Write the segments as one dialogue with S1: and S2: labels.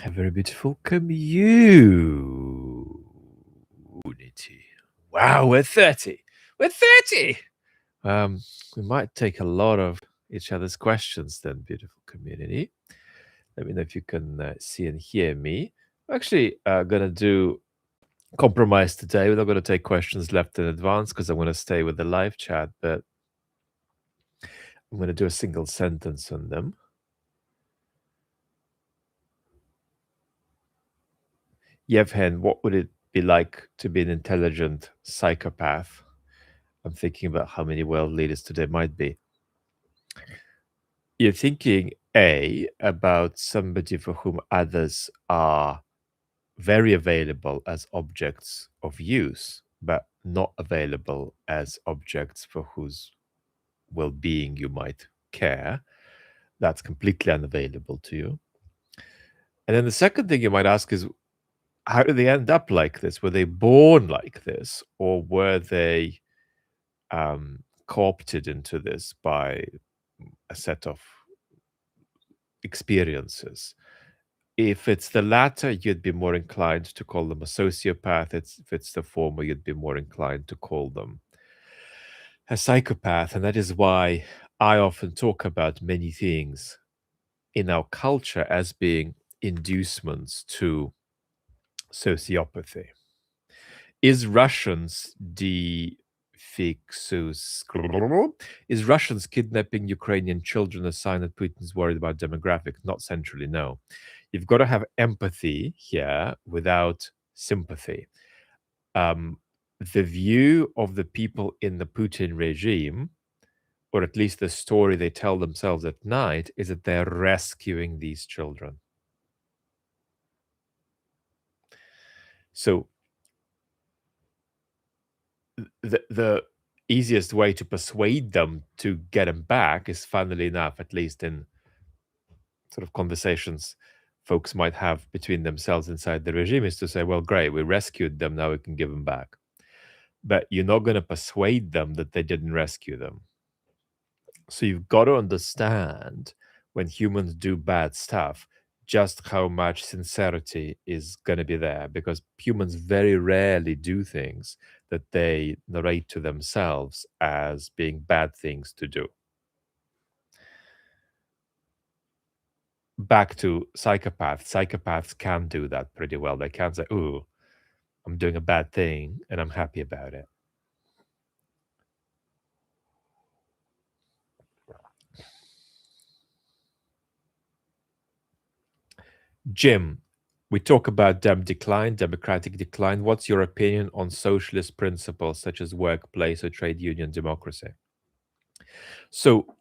S1: A very beautiful community. Wow, we're 30. We're 30. We might take a lot of each other's questions then, beautiful community. Let me know if you can see and hear me. I'm actually going to do compromise today. We're not going to take questions left in advance because I'm going to stay with the live chat, but I'm going to do a single sentence on them. Yevhen, what would it be like to be an intelligent psychopath? I'm thinking about how many world leaders today might be. You're thinking, A, about somebody for whom others are very available as objects of use, but not available as objects for whose well-being you might care. That's completely unavailable to you. And then the second thing you might ask is, how did they end up like this? Were they born like this, or were they co-opted into this by a set of experiences? If it's the latter, you'd be more inclined to call them a sociopath. If it's the former, you'd be more inclined to call them a psychopath. And that is why I often talk about many things in our culture as being inducements to sociopathy. Is Russians is Russians kidnapping Ukrainian children a sign that Putin's worried about demographics? Not centrally, no. You've got to have empathy here without sympathy. The view of the people in the Putin regime, or at least the story they tell themselves at night, is that they're rescuing these children. So the easiest way to persuade them to get them back is, funnily enough, at least in sort of conversations folks might have between themselves inside the regime, is to say, well, great, we rescued them, now we can give them back. But you're not going to persuade them that they didn't rescue them. So you've got to understand, when humans do bad stuff, just how much sincerity is going to be there, because humans very rarely do things that they narrate to themselves as being bad things to do. Back to psychopaths. Psychopaths can do that pretty well. They can say, ooh, I'm doing a bad thing and I'm happy about it. Jim, we talk about democratic decline. What's your opinion on socialist principles such as workplace or trade union democracy? So,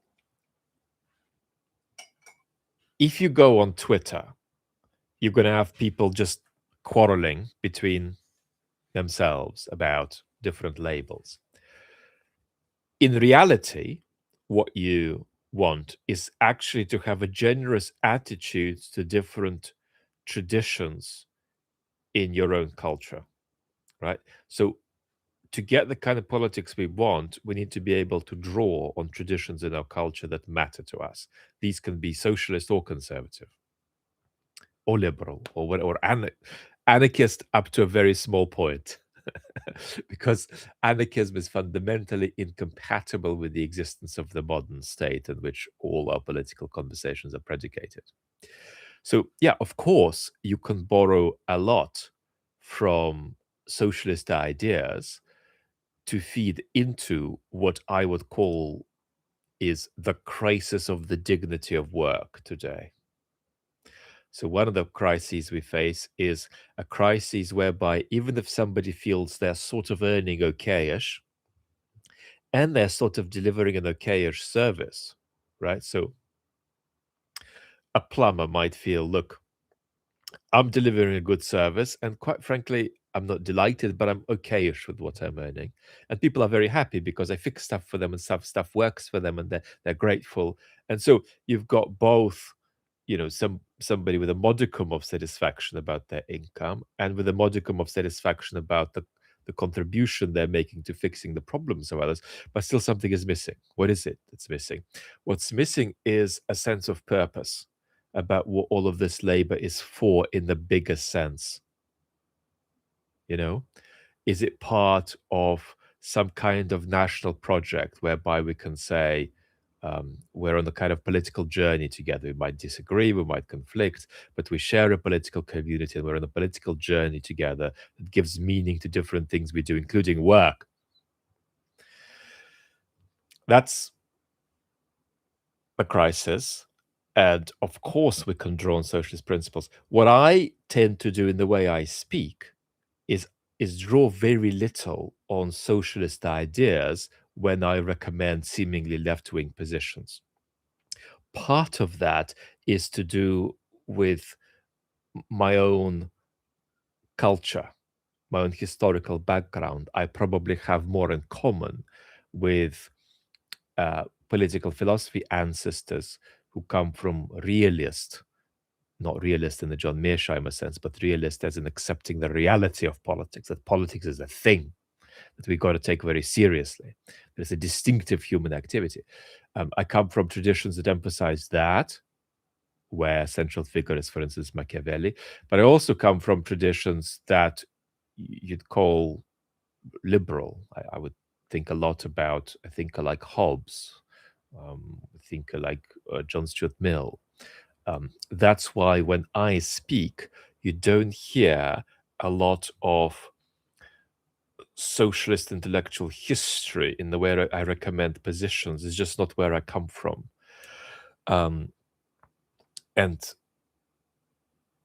S1: if you go on Twitter, you're going to have people just quarreling between themselves about different labels. In reality, what you want is actually to have a generous attitude to different traditions in your own culture, right? So to get the kind of politics we want, we need to be able to draw on traditions in our culture that matter to us. These can be socialist or conservative, or liberal, or anarchist up to a very small point. Because anarchism is fundamentally incompatible with the existence of the modern state in which all our political conversations are predicated. So, yeah, of course, you can borrow a lot from socialist ideas to feed into what I would call is the crisis of the dignity of work today. So one of the crises we face is a crisis whereby even if somebody feels they're sort of earning okayish and they're sort of delivering an okayish service, right? So a plumber might feel, look, I'm delivering a good service, and quite frankly, I'm not delighted, but I'm okayish with what I'm earning. And people are very happy because I fix stuff for them and stuff works for them and they're grateful. And so you've got both, somebody with a modicum of satisfaction about their income and with a modicum of satisfaction about the contribution they're making to fixing the problems of others, but still something is missing. What is it that's missing? What's missing is a sense of purpose, about what all of this labor is for in the bigger sense. You know, is it part of some kind of national project whereby we can say, we're on a kind of political journey together? We might disagree, we might conflict, but we share a political community and we're on a political journey together that gives meaning to different things we do, including work. That's a crisis. And of course, we can draw on socialist principles. What I tend to do in the way I speak is draw very little on socialist ideas when I recommend seemingly left-wing positions. Part of that is to do with my own culture, my own historical background. I probably have more in common with political philosophy ancestors who come from realist, not realist in the John Mearsheimer sense, but realist as in accepting the reality of politics, that politics is a thing that we got to take very seriously. There's a distinctive human activity. I come from traditions that emphasize that, where central figure is, for instance, Machiavelli, but I also come from traditions that you'd call liberal. I would think a lot about a thinker like Hobbes, a thinker like John Stuart Mill. That's why when I speak, you don't hear a lot of socialist intellectual history in the way I recommend positions. It's just not where I come from. And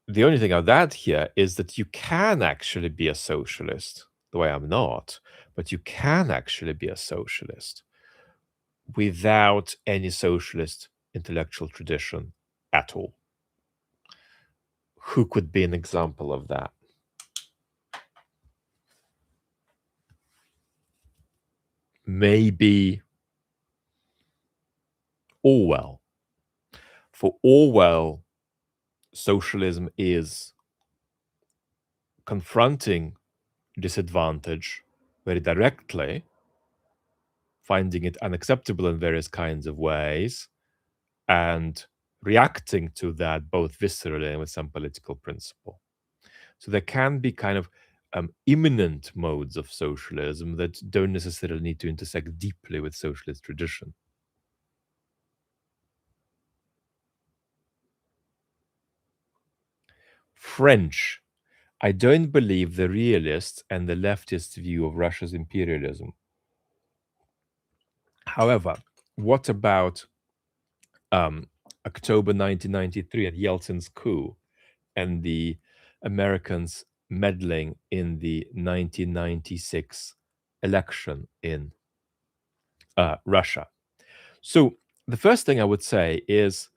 S1: the only thing I'd add here is that you can actually be a socialist, the way I'm not, but you can actually be a socialist without any socialist intellectual tradition at all. Who could be an example of that? Maybe Orwell. For Orwell, socialism is confronting disadvantage very directly, finding it unacceptable in various kinds of ways, and reacting to that both viscerally and with some political principle. So there can be kind of imminent modes of socialism that don't necessarily need to intersect deeply with socialist tradition. French. I don't believe the realists and the leftist view of Russia's imperialism. However, what about October 1993 and Yeltsin's coup and the Americans meddling in the 1996 election in Russia? So the first thing I would say is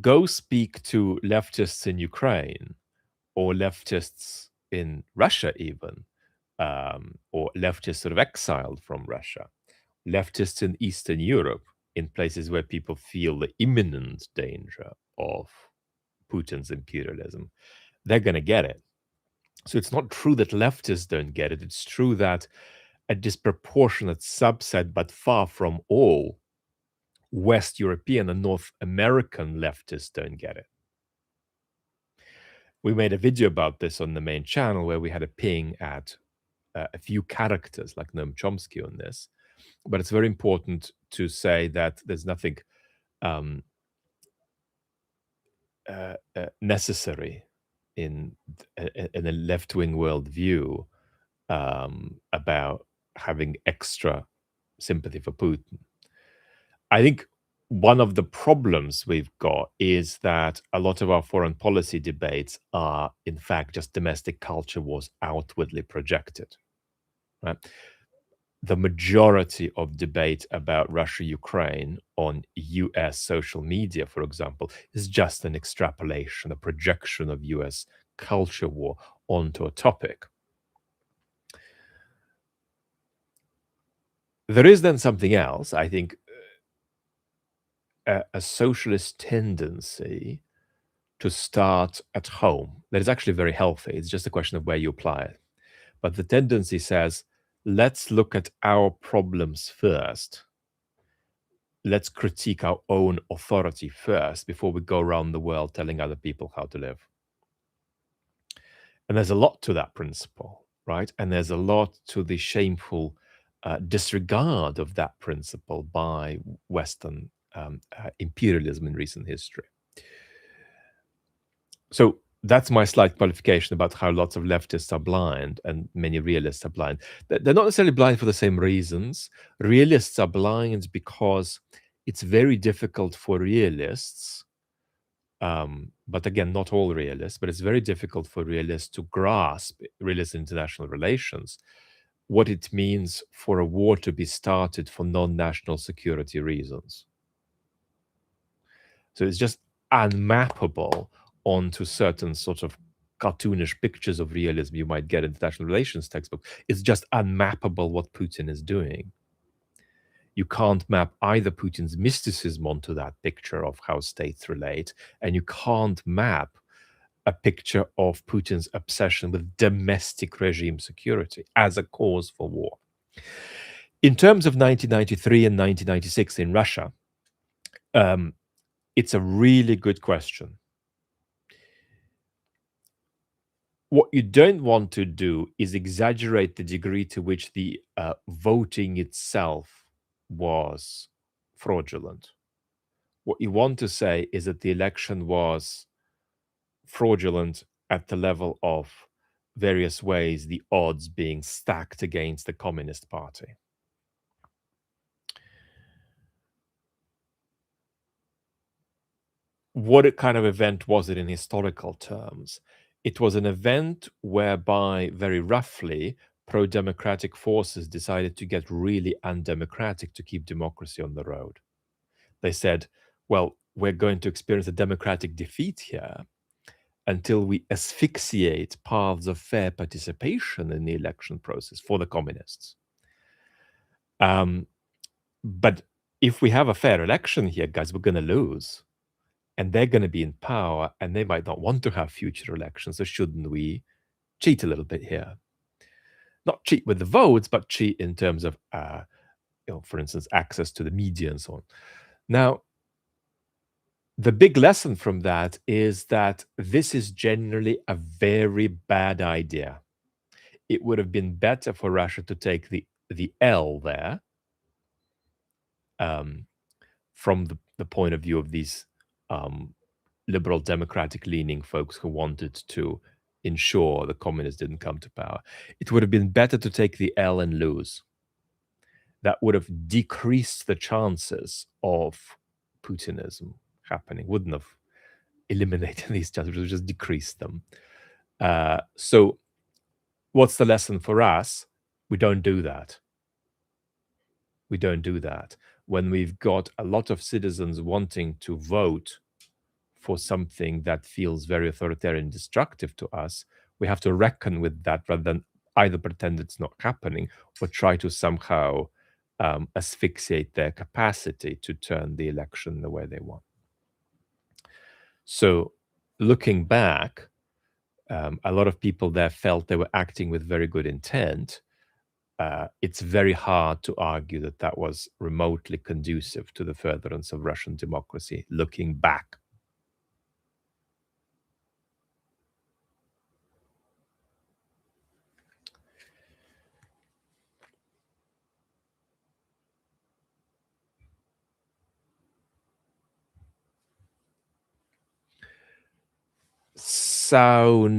S1: go speak to leftists in Ukraine or leftists in Russia even, or leftists sort of exiled from Russia, leftists in Eastern Europe, in places where people feel the imminent danger of Putin's imperialism. They're going to get it. So it's not true that leftists don't get it. It's true that a disproportionate subset, but far from all, West European and North American leftists don't get it. We made a video about this on the main channel where we had a ping at a few characters like Noam Chomsky on this. But it's very important to say that there's nothing necessary in a left-wing worldview about having extra sympathy for Putin. I think one of the problems we've got is that a lot of our foreign policy debates are, in fact, just domestic culture wars outwardly projected. Right? The majority of debate about Russia-Ukraine on US social media, for example, is just an extrapolation, a projection of US culture war onto a topic. There is then something else, I think, a socialist tendency to start at home that is actually very healthy. It's just a question of where you apply it. But the tendency says, let's look at our problems first. let's critique our own authority first before we go around the world telling other people how to live. And there's a lot to that principle, right? And there's a lot to the shameful disregard of that principle by Western imperialism in recent history. So that's my slight qualification about how lots of leftists are blind and many realists are blind. They're not necessarily blind for the same reasons. Realists are blind because it's very difficult for realists, but again, not all realists, but it's very difficult for realists to grasp, realist international relations, what it means for a war to be started for non-national security reasons. So it's just unmappable onto certain sort of cartoonish pictures of realism you might get in international relations textbook. It's just unmappable what Putin is doing. You can't map either Putin's mysticism onto that picture of how states relate, and you can't map a picture of Putin's obsession with domestic regime security as a cause for war. In terms of 1993 and 1996 in Russia, it's a really good question. What you don't want to do is exaggerate the degree to which the voting itself was fraudulent. What you want to say is that the election was fraudulent at the level of various ways the odds being stacked against the Communist Party. What kind of event was it in historical terms? It was an event whereby, very roughly, pro-democratic forces decided to get really undemocratic to keep democracy on the road. They said, well, we're going to experience a democratic defeat here until we asphyxiate paths of fair participation in the election process for the communists. But if we have a fair election here, guys, we're going to lose. And they're going to be in power, and they might not want to have future elections. So shouldn't we cheat a little bit here? Not cheat with the votes, but cheat in terms of, for instance, access to the media and so on. Now, the big lesson from that is that this is generally a very bad idea. It would have been better for Russia to take the L there, from the point of view of these liberal democratic leaning folks who wanted to ensure the communists didn't come to power. It would have been better to take the L and lose. That would have decreased the chances of Putinism happening, wouldn't have eliminated these chances, it would have just decreased them. So what's the lesson for us? We don't do that. We don't do that. When we've got a lot of citizens wanting to vote for something that feels very authoritarian and destructive to us, we have to reckon with that rather than either pretend it's not happening or try to somehow asphyxiate their capacity to turn the election the way they want. So looking back, a lot of people there felt they were acting with very good intent. It's very hard to argue that that was remotely conducive to the furtherance of Russian democracy, looking back.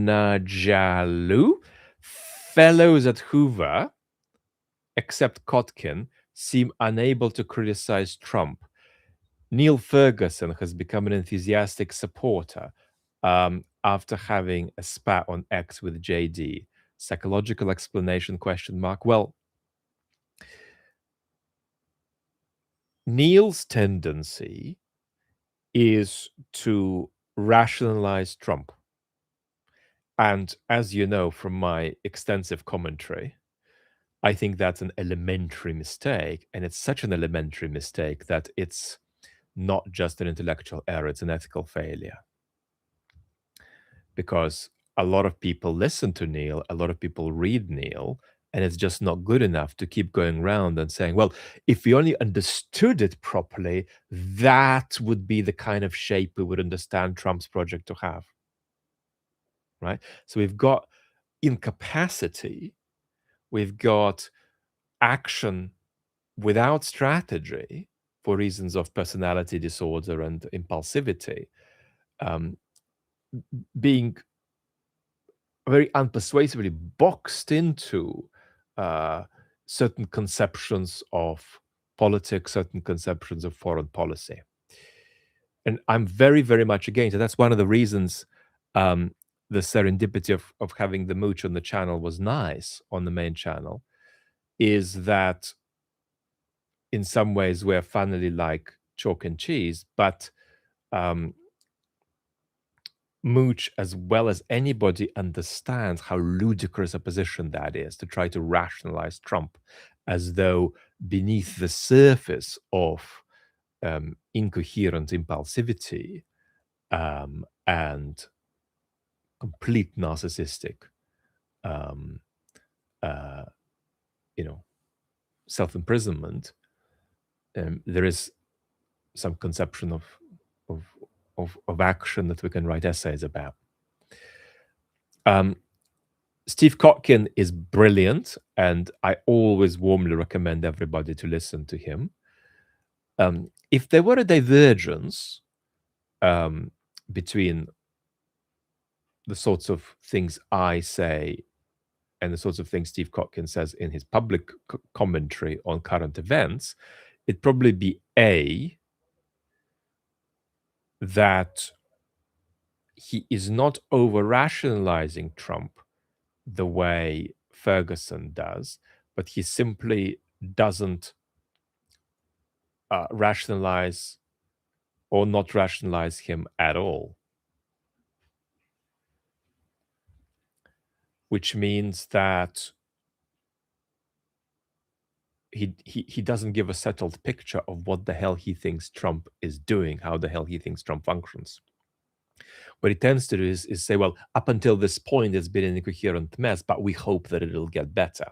S1: Saunajalu, fellows at Hoover, except Kotkin, seem unable to criticize Trump. Neil Ferguson has become an enthusiastic supporter after having a spat on X with JD. Psychological explanation, question mark. Well, Neil's tendency is to rationalize Trump. And as you know from my extensive commentary, I think that's an elementary mistake. And it's such an elementary mistake that it's not just an intellectual error, it's an ethical failure. Because a lot of people listen to Neil, a lot of people read Neil, And it's just not good enough to keep going around and saying, well, if we only understood it properly, that would be the kind of shape we would understand Trump's project to have. Right? So we've got incapacity, we've got action without strategy for reasons of personality disorder and impulsivity, um, being very unpersuasively boxed into certain conceptions of politics, certain conceptions of foreign policy. And I'm very, very much against it. That's one of the reasons the serendipity of having the mooch on the channel was nice, on the main channel, is that in some ways we're funnily like chalk and cheese, but Mooch, as well as anybody, understands how ludicrous a position that is, to try to rationalize Trump as though beneath the surface of incoherent impulsivity and complete narcissistic, you know, self-imprisonment, there is some conception of action that we can write essays about. Steve Kotkin is brilliant, and I always warmly recommend everybody to listen to him. If there were a divergence between the sorts of things I say and the sorts of things Steve Kotkin says in his public commentary on current events, it'd probably be A, that he is not over-rationalizing Trump the way Ferguson does, but he simply doesn't rationalize or not rationalize him at all. Which means that he doesn't give a settled picture of what the hell he thinks Trump is doing, how the hell he thinks Trump functions. What he tends to do is say, well, up until this point, it's been an incoherent mess, but we hope that it'll get better.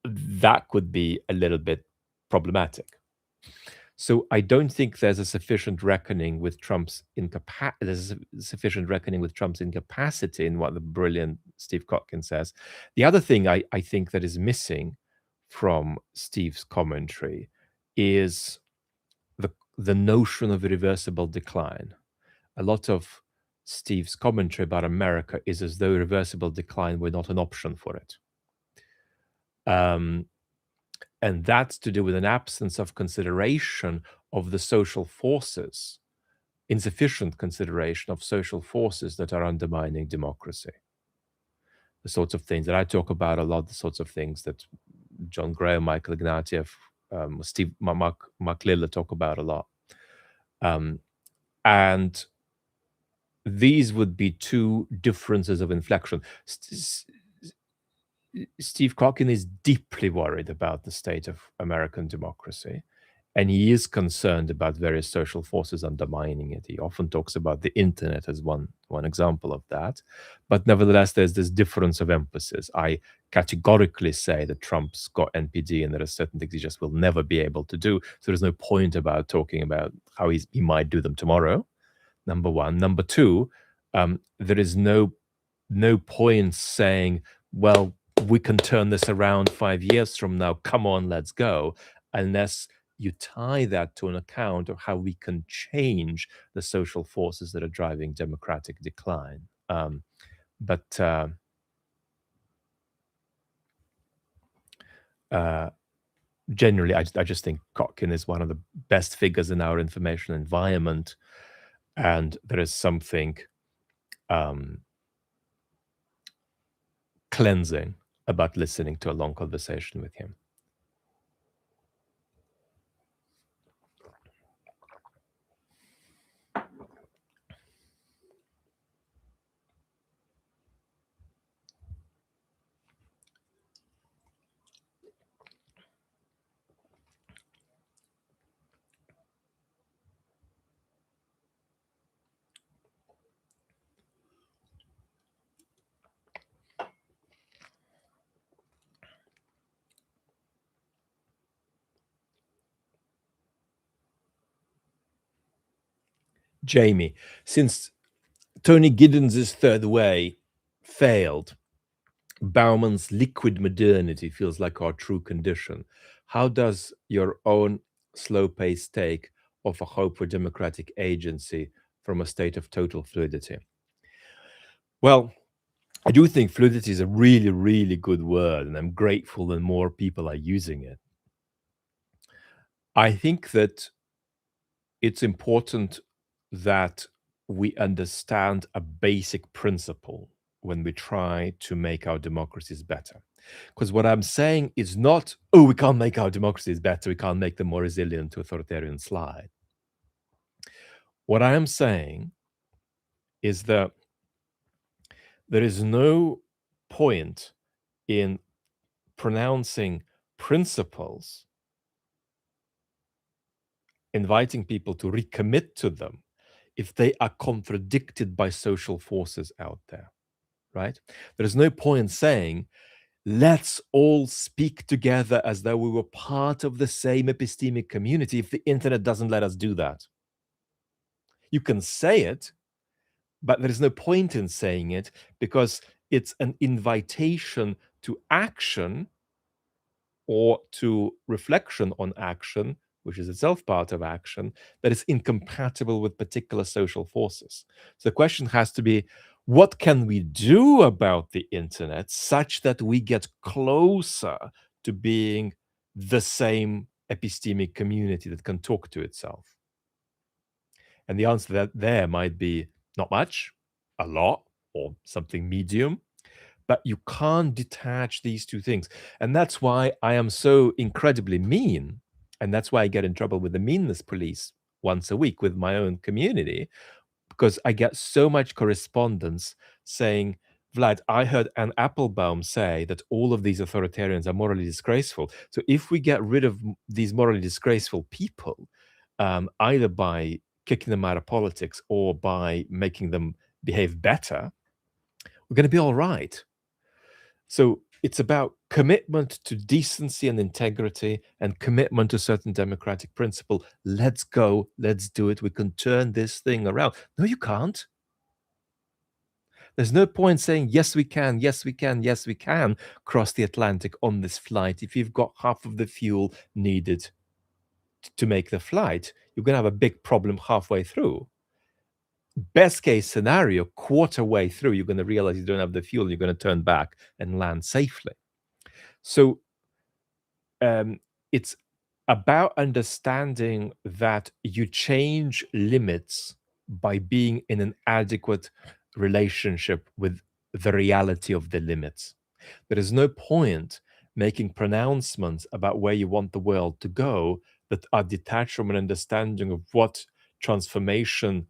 S1: That could be a little bit problematic. So I don't think there's a sufficient reckoning with Trump's incapacity in what the brilliant Steve Kotkin says. The other thing I think that is missing from Steve's commentary is the notion of irreversible decline. A lot of Steve's commentary about America is as though irreversible decline were not an option for it. And that's to do with an absence of consideration of the social forces, insufficient consideration of social forces that are undermining democracy. The sorts of things that I talk about a lot, the sorts of things that John Graham, Michael Ignatieff, Mark Liller talk about a lot. And these would be two differences of inflection. Steve Kotkin is deeply worried about the state of American democracy, and he is concerned about various social forces undermining it. He often talks about the internet as one example of that. But nevertheless, there's this difference of emphasis. I categorically say that Trump's got NPD, and there are certain things he just will never be able to do. So there's no point about talking about how he might do them tomorrow, number one. Number two, there is no point saying, well, we can turn this around 5 years from now. Come on, let's go. Unless you tie that to an account of how we can change the social forces that are driving democratic decline. Generally, I just think Kotkin is one of the best figures in our information environment, and there is something cleansing about listening to a long conversation with him. Jamie, since Tony Giddens' Third Way failed, Bauman's liquid modernity feels like our true condition. How does your own slow-paced take offer hope for democratic agency from a state of total fluidity? Well, I do think fluidity is a really, really good word, and I'm grateful that more people are using it. I think that it's important that we understand a basic principle when we try to make our democracies better. Because what I'm saying is not, oh, we can't make our democracies better, we can't make them more resilient to authoritarian slide. What I am saying is that there is no point in pronouncing principles, inviting people to recommit to them if they are contradicted by social forces out there, right? There is no point saying, let's all speak together as though we were part of the same epistemic community if the internet doesn't let us do that. You can say it, but there is no point in saying it because it's an invitation to action or to reflection on action, which is itself part of action, that is incompatible with particular social forces. So the question has to be, what can we do about the internet such that we get closer to being the same epistemic community that can talk to itself? And the answer that there might be not much, a lot, or something medium, but you can't detach these two things. And that's why I am so incredibly mean. And that's why I get in trouble with the meanness police once a week with my own community, because I get so much correspondence saying, Vlad, I heard Anne Applebaum say that all of these authoritarians are morally disgraceful. So if we get rid of these morally disgraceful people, either by kicking them out of politics or by making them behave better, we're going to be all right. So it's about commitment to decency and integrity and commitment to certain democratic principle. Let's go. Let's do it. We can turn this thing around. No, you can't. There's no point saying, yes, we can, yes, we can, yes, we can cross the Atlantic on this flight if you've got half of the fuel needed to make the flight. You're going to have a big problem halfway through. Best case scenario, quarter way through, you're going to realize you don't have the fuel. You're going to turn back and land safely. So it's about understanding that you change limits by being in an adequate relationship with the reality of the limits. There is no point making pronouncements about where you want the world to go that are detached from an understanding of what transformation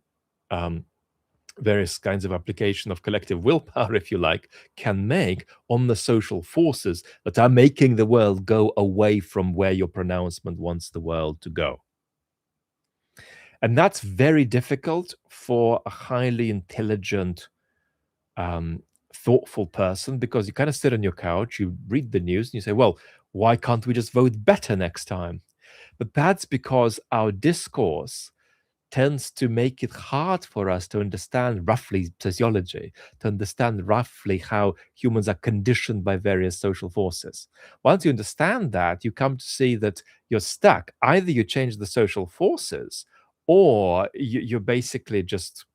S1: various kinds of application of collective willpower, if you like, can make on the social forces that are making the world go away from where your pronouncement wants the world to go. And that's very difficult for a highly intelligent, thoughtful person, because you kind of sit on your couch, you read the news, and you say, well, why can't we just vote better next time? But that's because our discourse tends to make it hard for us to understand roughly sociology, to understand roughly how humans are conditioned by various social forces. Once you understand that, you come to see that you're stuck. Either you change the social forces, or you're basically just,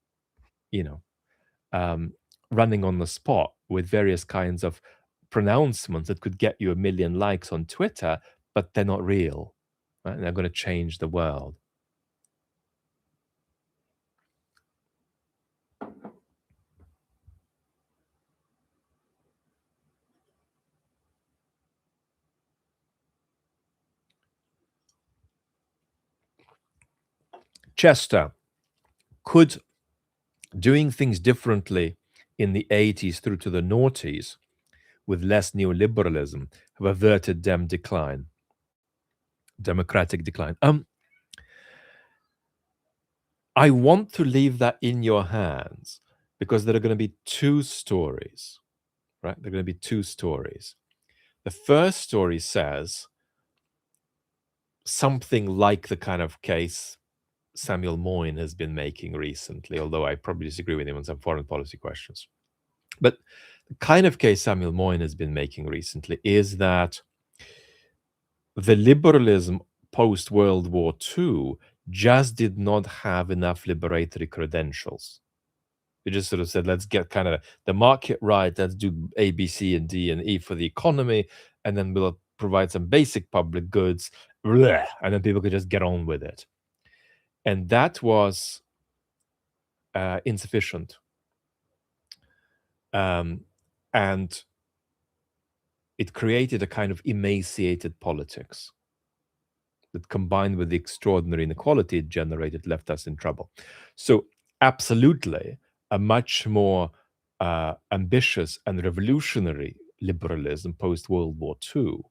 S1: you know, running on the spot with various kinds of pronouncements that could get you a million likes on Twitter, but they're not real. Right? They're going to change the world. Chester, could doing things differently in the 80s through to the noughties with less neoliberalism have averted decline, democratic decline? I want to leave that in your hands because there are going to be two stories, right? There are going to be two stories. The first story says something like the kind of case Samuel Moyn has been making recently, although I probably disagree with him on some foreign policy questions. But the kind of case Samuel Moyn has been making recently is that the liberalism post-World War II just did not have enough liberatory credentials. They just sort of said, let's get kind of the market right, let's do A, B, C, and D, and E for the economy, and then we'll provide some basic public goods, bleh, and then people could just get on with it. And that was insufficient. And it created a kind of emaciated politics that, combined with the extraordinary inequality it generated, left us in trouble. So absolutely, a much more ambitious and revolutionary liberalism post-World War II,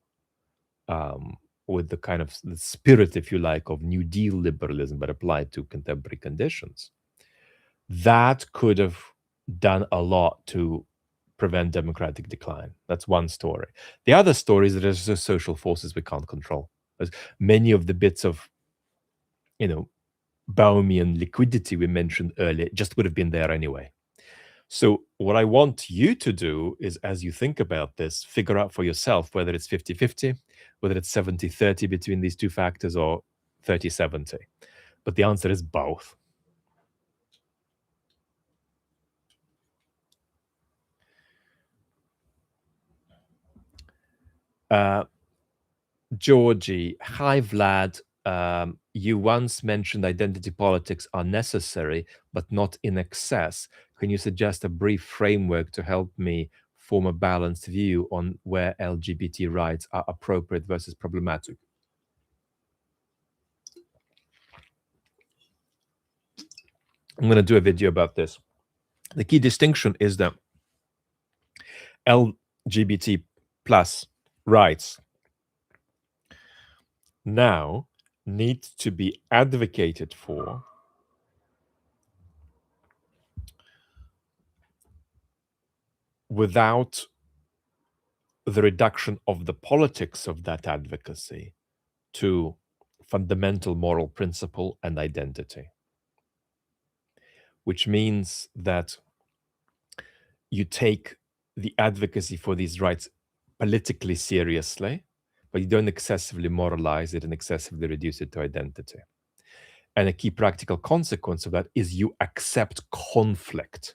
S1: with the kind of the spirit, if you like, of New Deal liberalism, but applied to contemporary conditions, that could have done a lot to prevent democratic decline. That's one story. The other story is that there's just social forces we can't control. As many of the bits of, Bauman liquidity we mentioned earlier just would have been there anyway. So what I want you to do is, as you think about this, figure out for yourself whether it's 50-50, whether it's 70-30 between these two factors, or 30-70. But the answer is both. Georgie, hi Vlad. You once mentioned identity politics are necessary, but not in excess. Can you suggest a brief framework to help me form a balanced view on where LGBT rights are appropriate versus problematic? I'm going to do a video about this. The key distinction is that LGBT plus rights now need to be advocated for without the reduction of the politics of that advocacy to fundamental moral principle and identity, which means that you take the advocacy for these rights politically seriously, but you don't excessively moralize it and excessively reduce it to identity. And a key practical consequence of that is you accept conflict.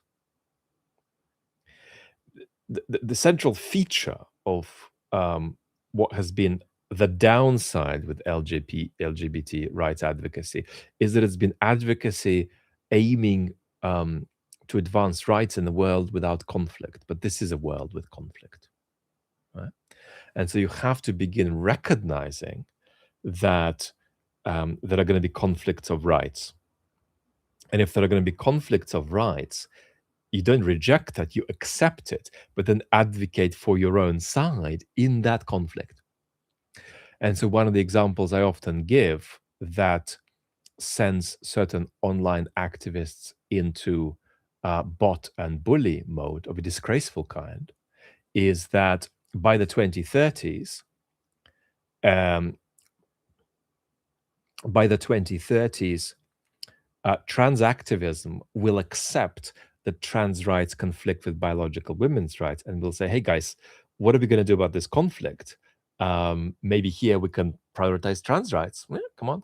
S1: The central feature of what has been the downside with LGBT rights advocacy is that it's been advocacy aiming to advance rights in the world without conflict. But this is a world with conflict, right? And so you have to begin recognizing that there are going to be conflicts of rights. And if there are going to be conflicts of rights, you don't reject that, you accept it, but then advocate for your own side in that conflict. And so one of the examples I often give that sends certain online activists into bot and bully mode of a disgraceful kind is that by the 2030s, trans activism will accept that trans rights conflict with biological women's rights, and will say, hey guys, what are we going to do about this conflict? Maybe here we can prioritize trans rights. Yeah, come on.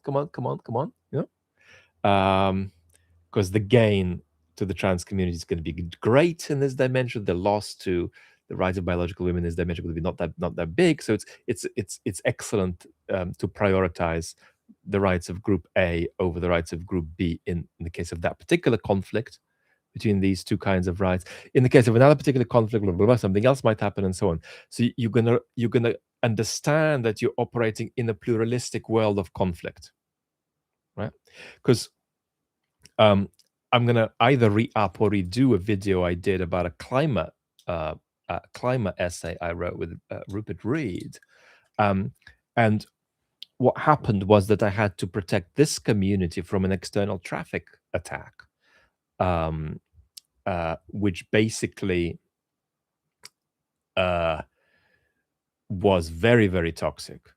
S1: Because the gain to the trans community is going to be great in this dimension. The loss to the rights of biological women in this dimension will be not that big. So it's excellent to prioritize the rights of Group A over the rights of Group B in the case of that particular conflict between these two kinds of rights. In the case of another particular conflict, blah, blah, blah, something else might happen, and so on. So you're gonna understand that you're operating in a pluralistic world of conflict, right? Because I'm gonna either re-up or redo a video I did about a climate essay I wrote with Rupert Reed, and what happened was that I had to protect this community from an external traffic attack, which basically was very, very toxic.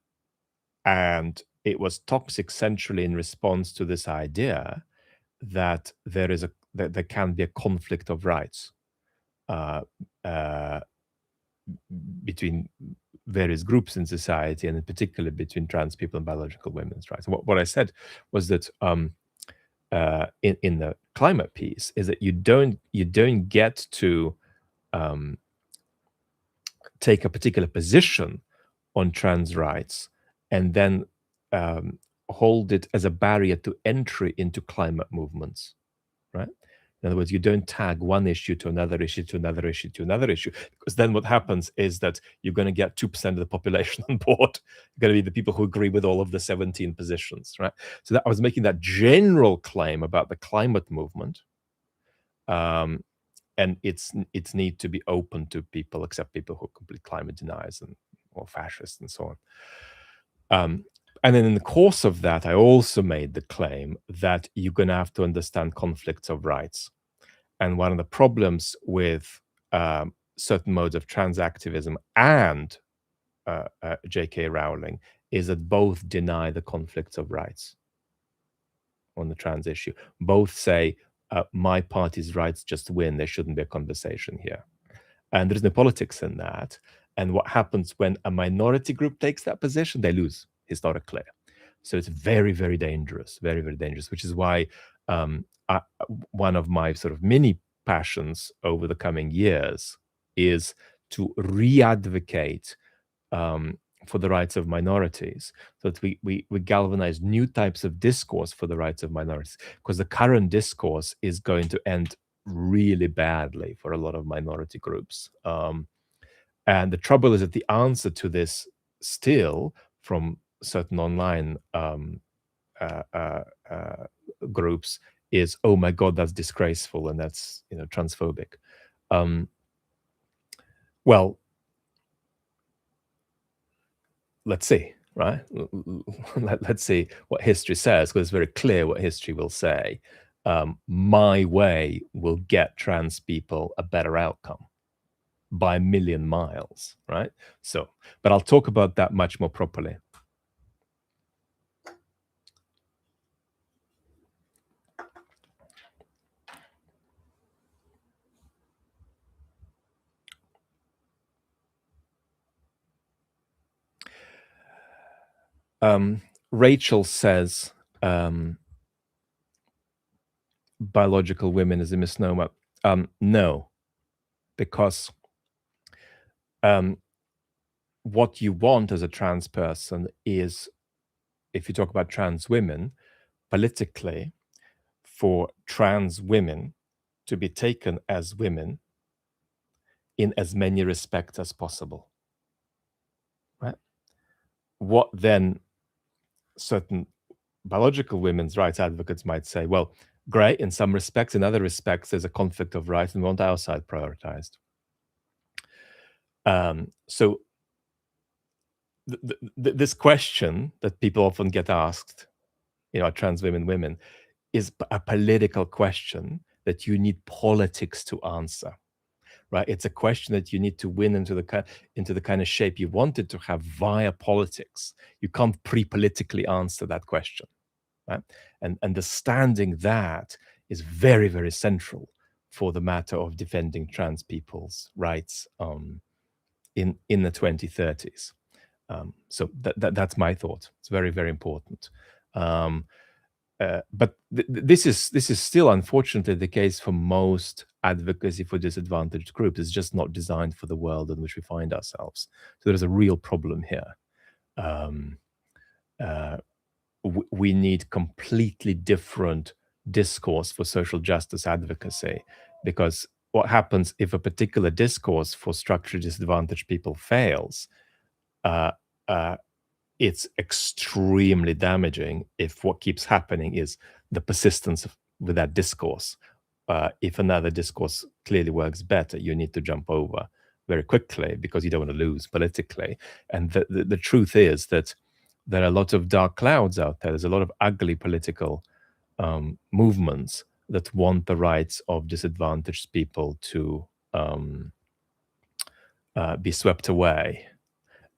S1: And it was toxic centrally in response to this idea that there can be a conflict of rights uh, uh, between various groups in society, and in particular between trans people and biological women's rights. What I said was that in the climate piece is that you don't get to um, take a particular position on trans rights and then hold it as a barrier to entry into climate movements, right? In other words, you don't tag one issue to another issue to another issue to another issue, because then what happens is that you're going to get 2% of the population on board. You're going to be the people who agree with all of the 17 positions, right? So that I was making that general claim about the climate movement, and its need to be open to people, except people who are complete climate deniers or fascists and so on. And then in the course of that, I also made the claim that you're going to have to understand conflicts of rights. And one of the problems with certain modes of trans activism and J.K. Rowling is that both deny the conflicts of rights on the trans issue. Both say, my party's rights just win. There shouldn't be a conversation here. And there's no politics in that. And what happens when a minority group takes that position? They lose, historically. So it's very, very dangerous, very, very dangerous, which is why one of my sort of mini passions over the coming years is to re-advocate for the rights of minorities, so that we galvanize new types of discourse for the rights of minorities, because the current discourse is going to end really badly for a lot of minority groups. And the trouble is that the answer to this still from certain online groups is, oh my God, that's disgraceful and that's transphobic. Well, let's see, right? Let's see what history says, because it's very clear what history will say. My way will get trans people a better outcome by a million miles, right? So, but I'll talk about that much more properly. Rachel says biological women is a misnomer. No, because what you want as a trans person is, if you talk about trans women, politically, for trans women to be taken as women in as many respects as possible, right? What then certain biological women's rights advocates might say, well, great, in some respects, in other respects, there's a conflict of rights and we want our side prioritized. So this question that people often get asked, trans women, is a political question that you need politics to answer, right? It's a question that you need to win into the kind of shape you want it to have via politics. You can't pre-politically answer that question, right? And understanding that is very, very central for the matter of defending trans people's rights in the 2030s. So that's my thought. It's very, very important. But this is still, unfortunately, the case for most advocacy for disadvantaged groups. It's just not designed for the world in which we find ourselves. So there's a real problem here. We need completely different discourse for social justice advocacy, because what happens if a particular discourse for structurally disadvantaged people fails, it's extremely damaging if what keeps happening is the persistence with that discourse. If another discourse clearly works better, you need to jump over very quickly because you don't want to lose politically. And the truth is that there are a lot of dark clouds out there. There's a lot of ugly political movements that want the rights of disadvantaged people to be swept away,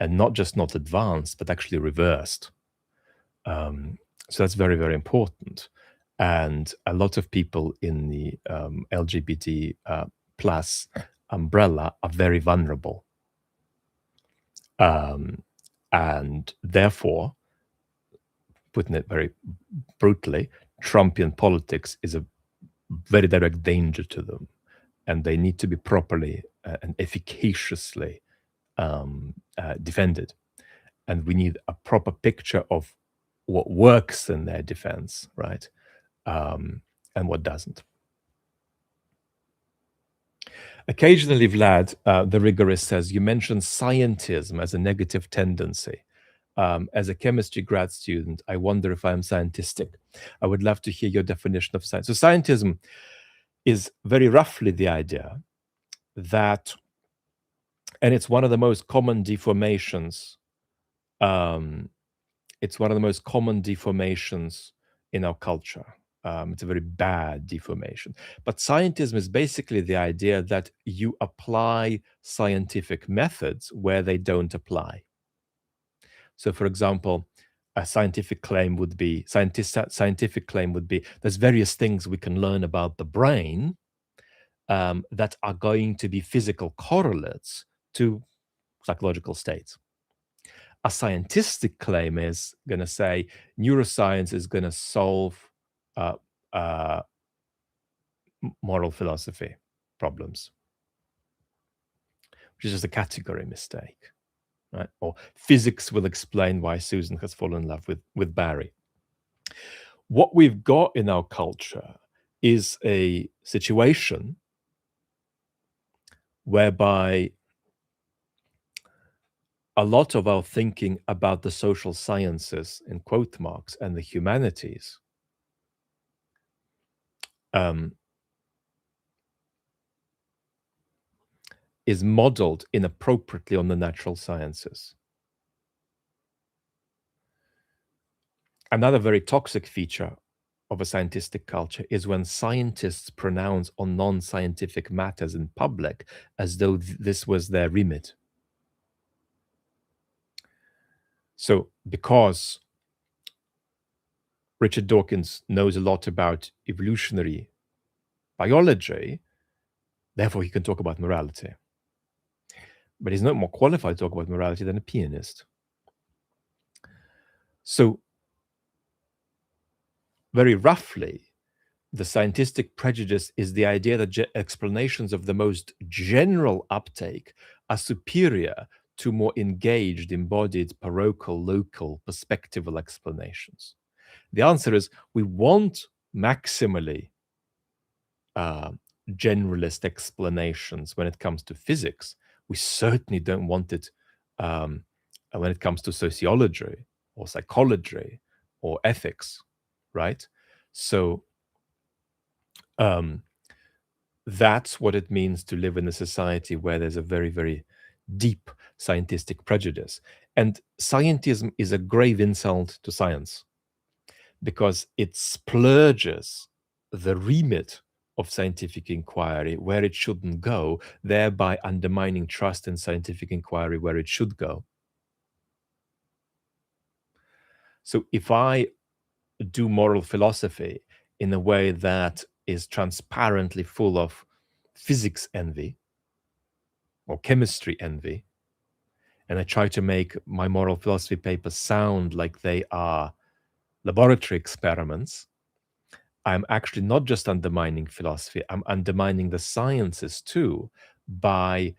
S1: and not just not advanced, but actually reversed. So that's very, very important. And a lot of people in the LGBT plus umbrella are very vulnerable. And therefore, putting it very brutally, Trumpian politics is a very direct danger to them. And they need to be properly and efficaciously defended. And we need a proper picture of what works in their defense, right? And what doesn't. Occasionally, Vlad, the rigorist, says, you mentioned scientism as a negative tendency. As a chemistry grad student, I wonder if I'm scientistic. I would love to hear your definition of science. So scientism is very roughly the idea that, and it's one of the most common deformations, it's one of the most common deformations in our culture. It's a very bad deformation. But scientism is basically the idea that you apply scientific methods where they don't apply. So, for example, a scientific claim would be, there's various things we can learn about the brain that are going to be physical correlates to psychological states. A scientistic claim is going to say neuroscience is going to solve moral philosophy problems, which is just a category mistake, right? Or physics will explain why Susan has fallen in love with Barry. What we've got in our culture is a situation whereby a lot of our thinking about the social sciences, in quote marks, and the humanities is modeled inappropriately on the natural sciences. Another very toxic feature of a scientific culture is when scientists pronounce on non-scientific matters in public as though this was their remit. So because Richard Dawkins knows a lot about evolutionary biology, therefore he can talk about morality. But he's not more qualified to talk about morality than a pianist. So very roughly, the scientific prejudice is the idea that explanations of the most general uptake are superior to more engaged, embodied, parochial, local, perspectival explanations. The answer is we want maximally generalist explanations when it comes to physics. We certainly don't want it when it comes to sociology or psychology or ethics, right? So that's what it means to live in a society where there's a very, very deep scientific prejudice. And scientism is a grave insult to science because it splurges the remit of scientific inquiry where it shouldn't go, thereby undermining trust in scientific inquiry where it should go. So if I do moral philosophy in a way that is transparently full of physics envy or chemistry envy, and I try to make my moral philosophy papers sound like they are laboratory experiments, I'm actually not just undermining philosophy, I'm undermining the sciences too by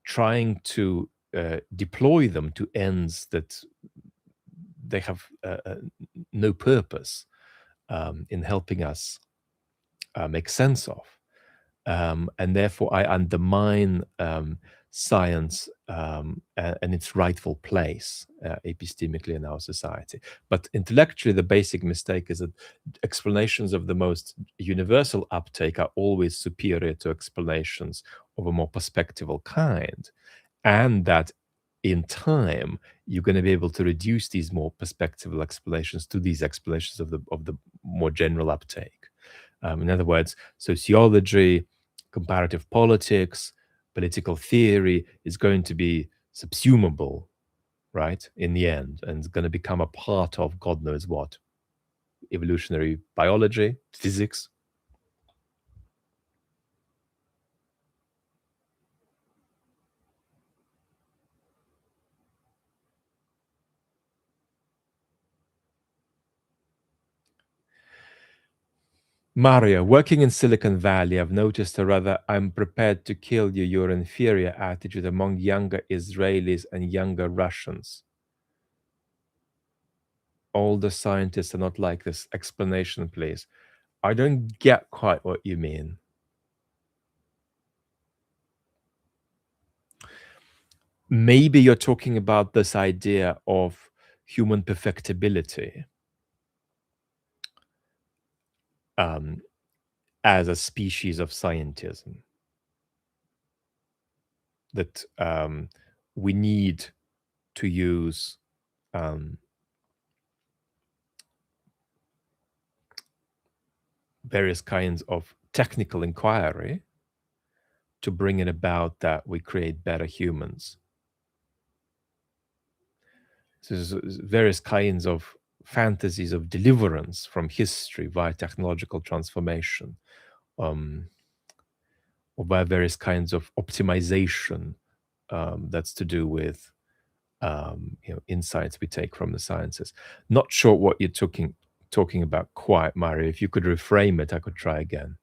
S1: trying to deploy them to ends that they have no purpose in helping us make sense of. And therefore, I undermine science and its rightful place epistemically in our society. But intellectually, the basic mistake is that explanations of the most universal uptake are always superior to explanations of a more perspectival kind. And that in time, you're going to be able to reduce these more perspectival explanations to these explanations of the more general uptake. In other words, sociology, comparative politics, political theory is going to be subsumable, right? In the end, and it's going to become a part of God knows what, evolutionary biology, physics. Mario, working in Silicon Valley, I've noticed a rather "I'm prepared to kill you, you're inferior" attitude among younger Israelis and younger Russians. Older scientists are not like this. Explanation, please. I don't get quite what you mean. Maybe you're talking about this idea of human perfectibility as a species of scientism. That we need to use various kinds of technical inquiry to bring it about that we create better humans. So there's various kinds of fantasies of deliverance from history via technological transformation, or by various kinds of optimization that's to do with insights we take from the sciences. Not sure what you're talking about quite, Mario. If you could reframe it, I could try again.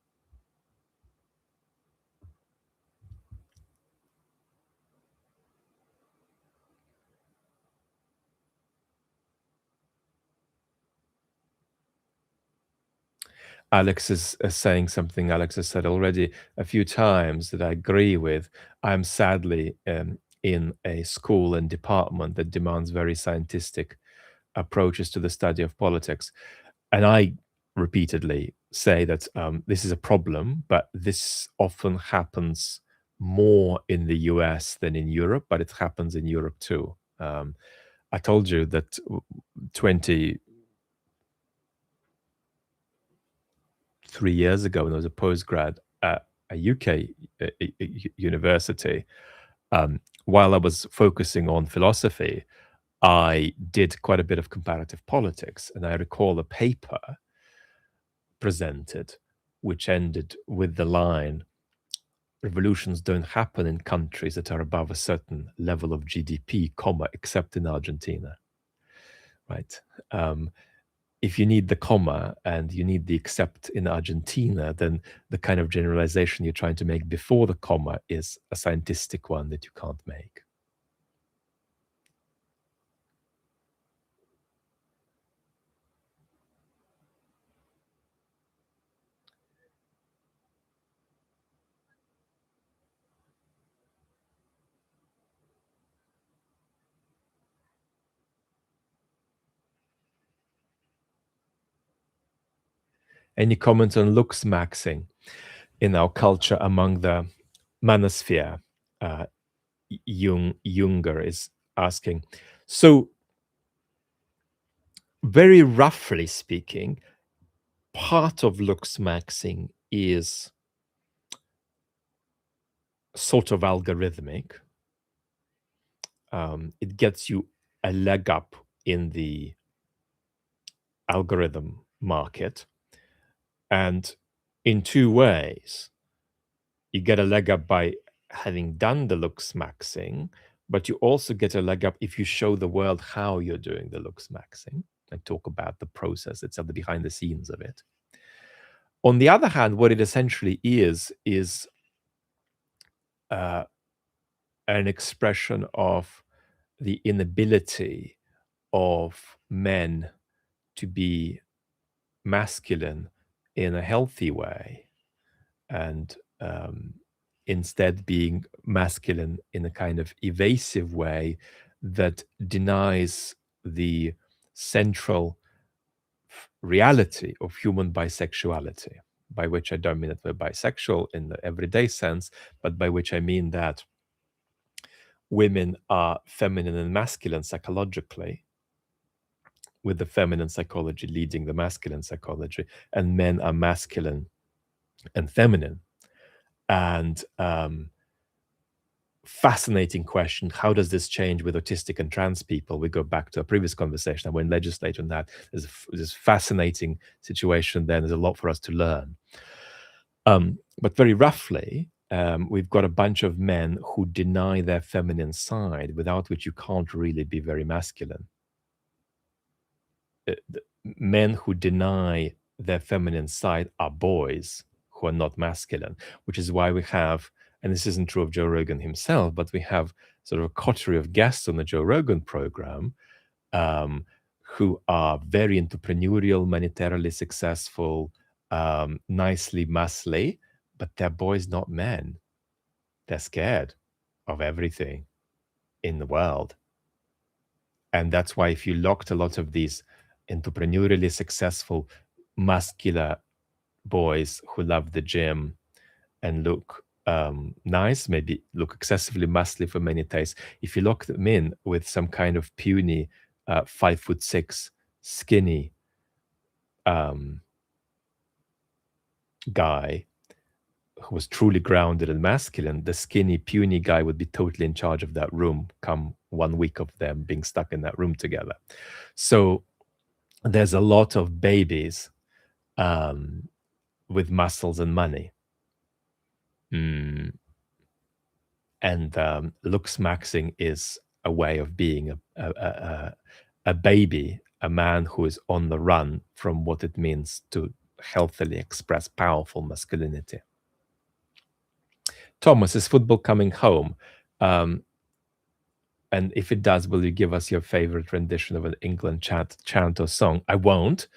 S1: Alex is saying something Alex has said already a few times that I agree with. I'm sadly in a school and department that demands very scientific approaches to the study of politics. And I repeatedly say that this is a problem, but this often happens more in the US than in Europe, but it happens in Europe too. I told you that 23 years ago, when I was a postgrad at a UK university, while I was focusing on philosophy, I did quite a bit of comparative politics. And I recall a paper presented which ended with the line, revolutions don't happen in countries that are above a certain level of GDP, comma, except in Argentina, right? If you need the comma and you need the except in Argentina, then the kind of generalization you're trying to make before the comma is a scientific one that you can't make. Any comments on Looksmaxxing in our culture among the manosphere? Junger is asking. So, very roughly speaking, part of Looksmaxxing is sort of algorithmic. It gets you a leg up in the algorithm market. And in two ways, you get a leg up by having done the Looksmaxxing, but you also get a leg up if you show the world how you're doing the Looksmaxxing and talk about the process itself, the behind the scenes of it. On the other hand, what it essentially is an expression of the inability of men to be masculine in a healthy way, and instead being masculine in a kind of evasive way that denies the central reality of human bisexuality, by which I don't mean that we're bisexual in the everyday sense, but by which I mean that women are feminine and masculine psychologically, with the feminine psychology leading the masculine psychology, and men are masculine and feminine. And fascinating question. How does this change with autistic and trans people? We go back to a previous conversation. I won't legislate on that. There's this fascinating situation there. There's a lot for us to learn. But very roughly, we've got a bunch of men who deny their feminine side, without which you can't really be very masculine. Men who deny their feminine side are boys who are not masculine, which is why we have, and this isn't true of Joe Rogan himself, but we have sort of a coterie of guests on the Joe Rogan program who are very entrepreneurial, monetarily successful, nicely muscly, but they're boys, not men. They're scared of everything in the world. And that's why if you locked a lot of these entrepreneurially successful, muscular boys who love the gym and look nice, maybe look excessively muscly for many tastes, if you lock them in with some kind of puny 5'6" skinny guy who was truly grounded and masculine, the skinny puny guy would be totally in charge of that room come 1 week of them being stuck in that room together. So there's a lot of babies with muscles and money. And Looksmaxxing is a way of being a baby, a man who is on the run from what it means to healthily express powerful masculinity. Thomas, is football coming home? And if it does, will you give us your favorite rendition of an England chant or song? I won't.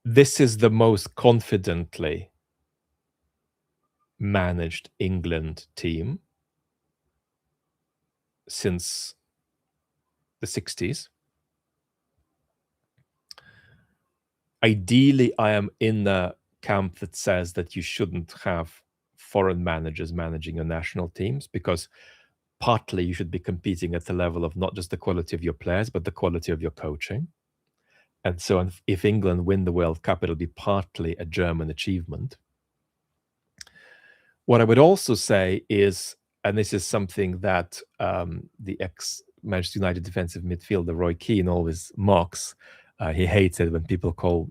S1: This is the most confidently managed England team since the 60s. Ideally, I am in the camp that says that you shouldn't have foreign managers managing your national teams, because partly you should be competing at the level of not just the quality of your players, but the quality of your coaching. And so if England win the World Cup, it'll be partly a German achievement. What I would also say is, and this is something that the ex-Manchester United defensive midfielder Roy Keane always mocks. He hates it when people call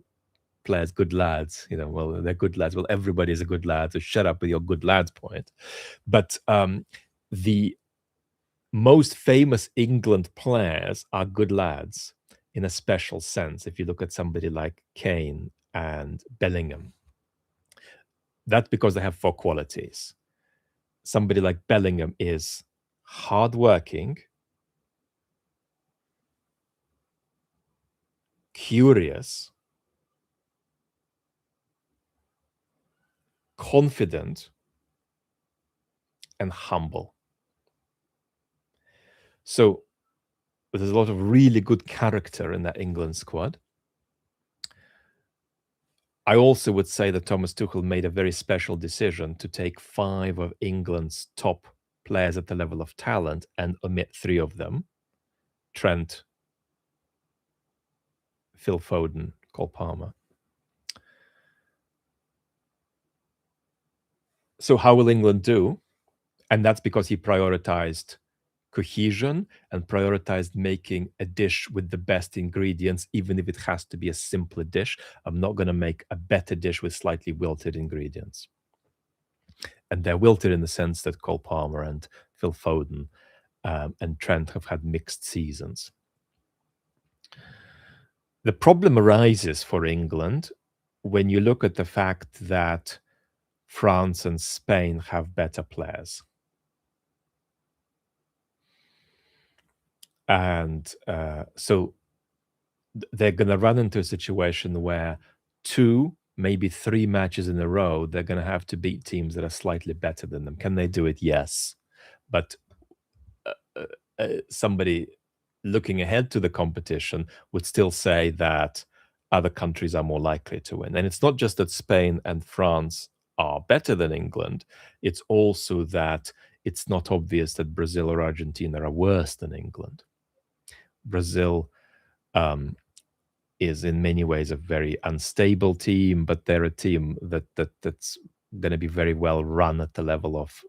S1: players good lads. You know, well, they're good lads. Well, everybody is a good lad, so shut up with your good lads point. But the most famous England players are good lads in a special sense. If you look at somebody like Kane and Bellingham, that's because they have 4 qualities. Somebody like Bellingham is hardworking, curious, confident, and humble. So there's a lot of really good character in that England squad. I also would say that Thomas Tuchel made a very special decision to take 5 of England's top players at the level of talent and omit 3 of them: Trent, Phil Foden, Cole Palmer. So how will England do? And that's because he prioritized cohesion and prioritized making a dish with the best ingredients, even if it has to be a simpler dish. I'm not going to make a better dish with slightly wilted ingredients. And they're wilted in the sense that Cole Palmer and Phil Foden and Trent have had mixed seasons. The problem arises for England when you look at the fact that France and Spain have better players. And so they're going to run into a situation where 2, maybe 3 matches in a row, they're going to have to beat teams that are slightly better than them. Can they do it? Yes. But somebody looking ahead to the competition would still say that other countries are more likely to win. And it's not just that Spain and France are better than England. It's also that it's not obvious that Brazil or Argentina are worse than England. Brazil is in many ways a very unstable team, but they're a team that's going to be very well run at the level of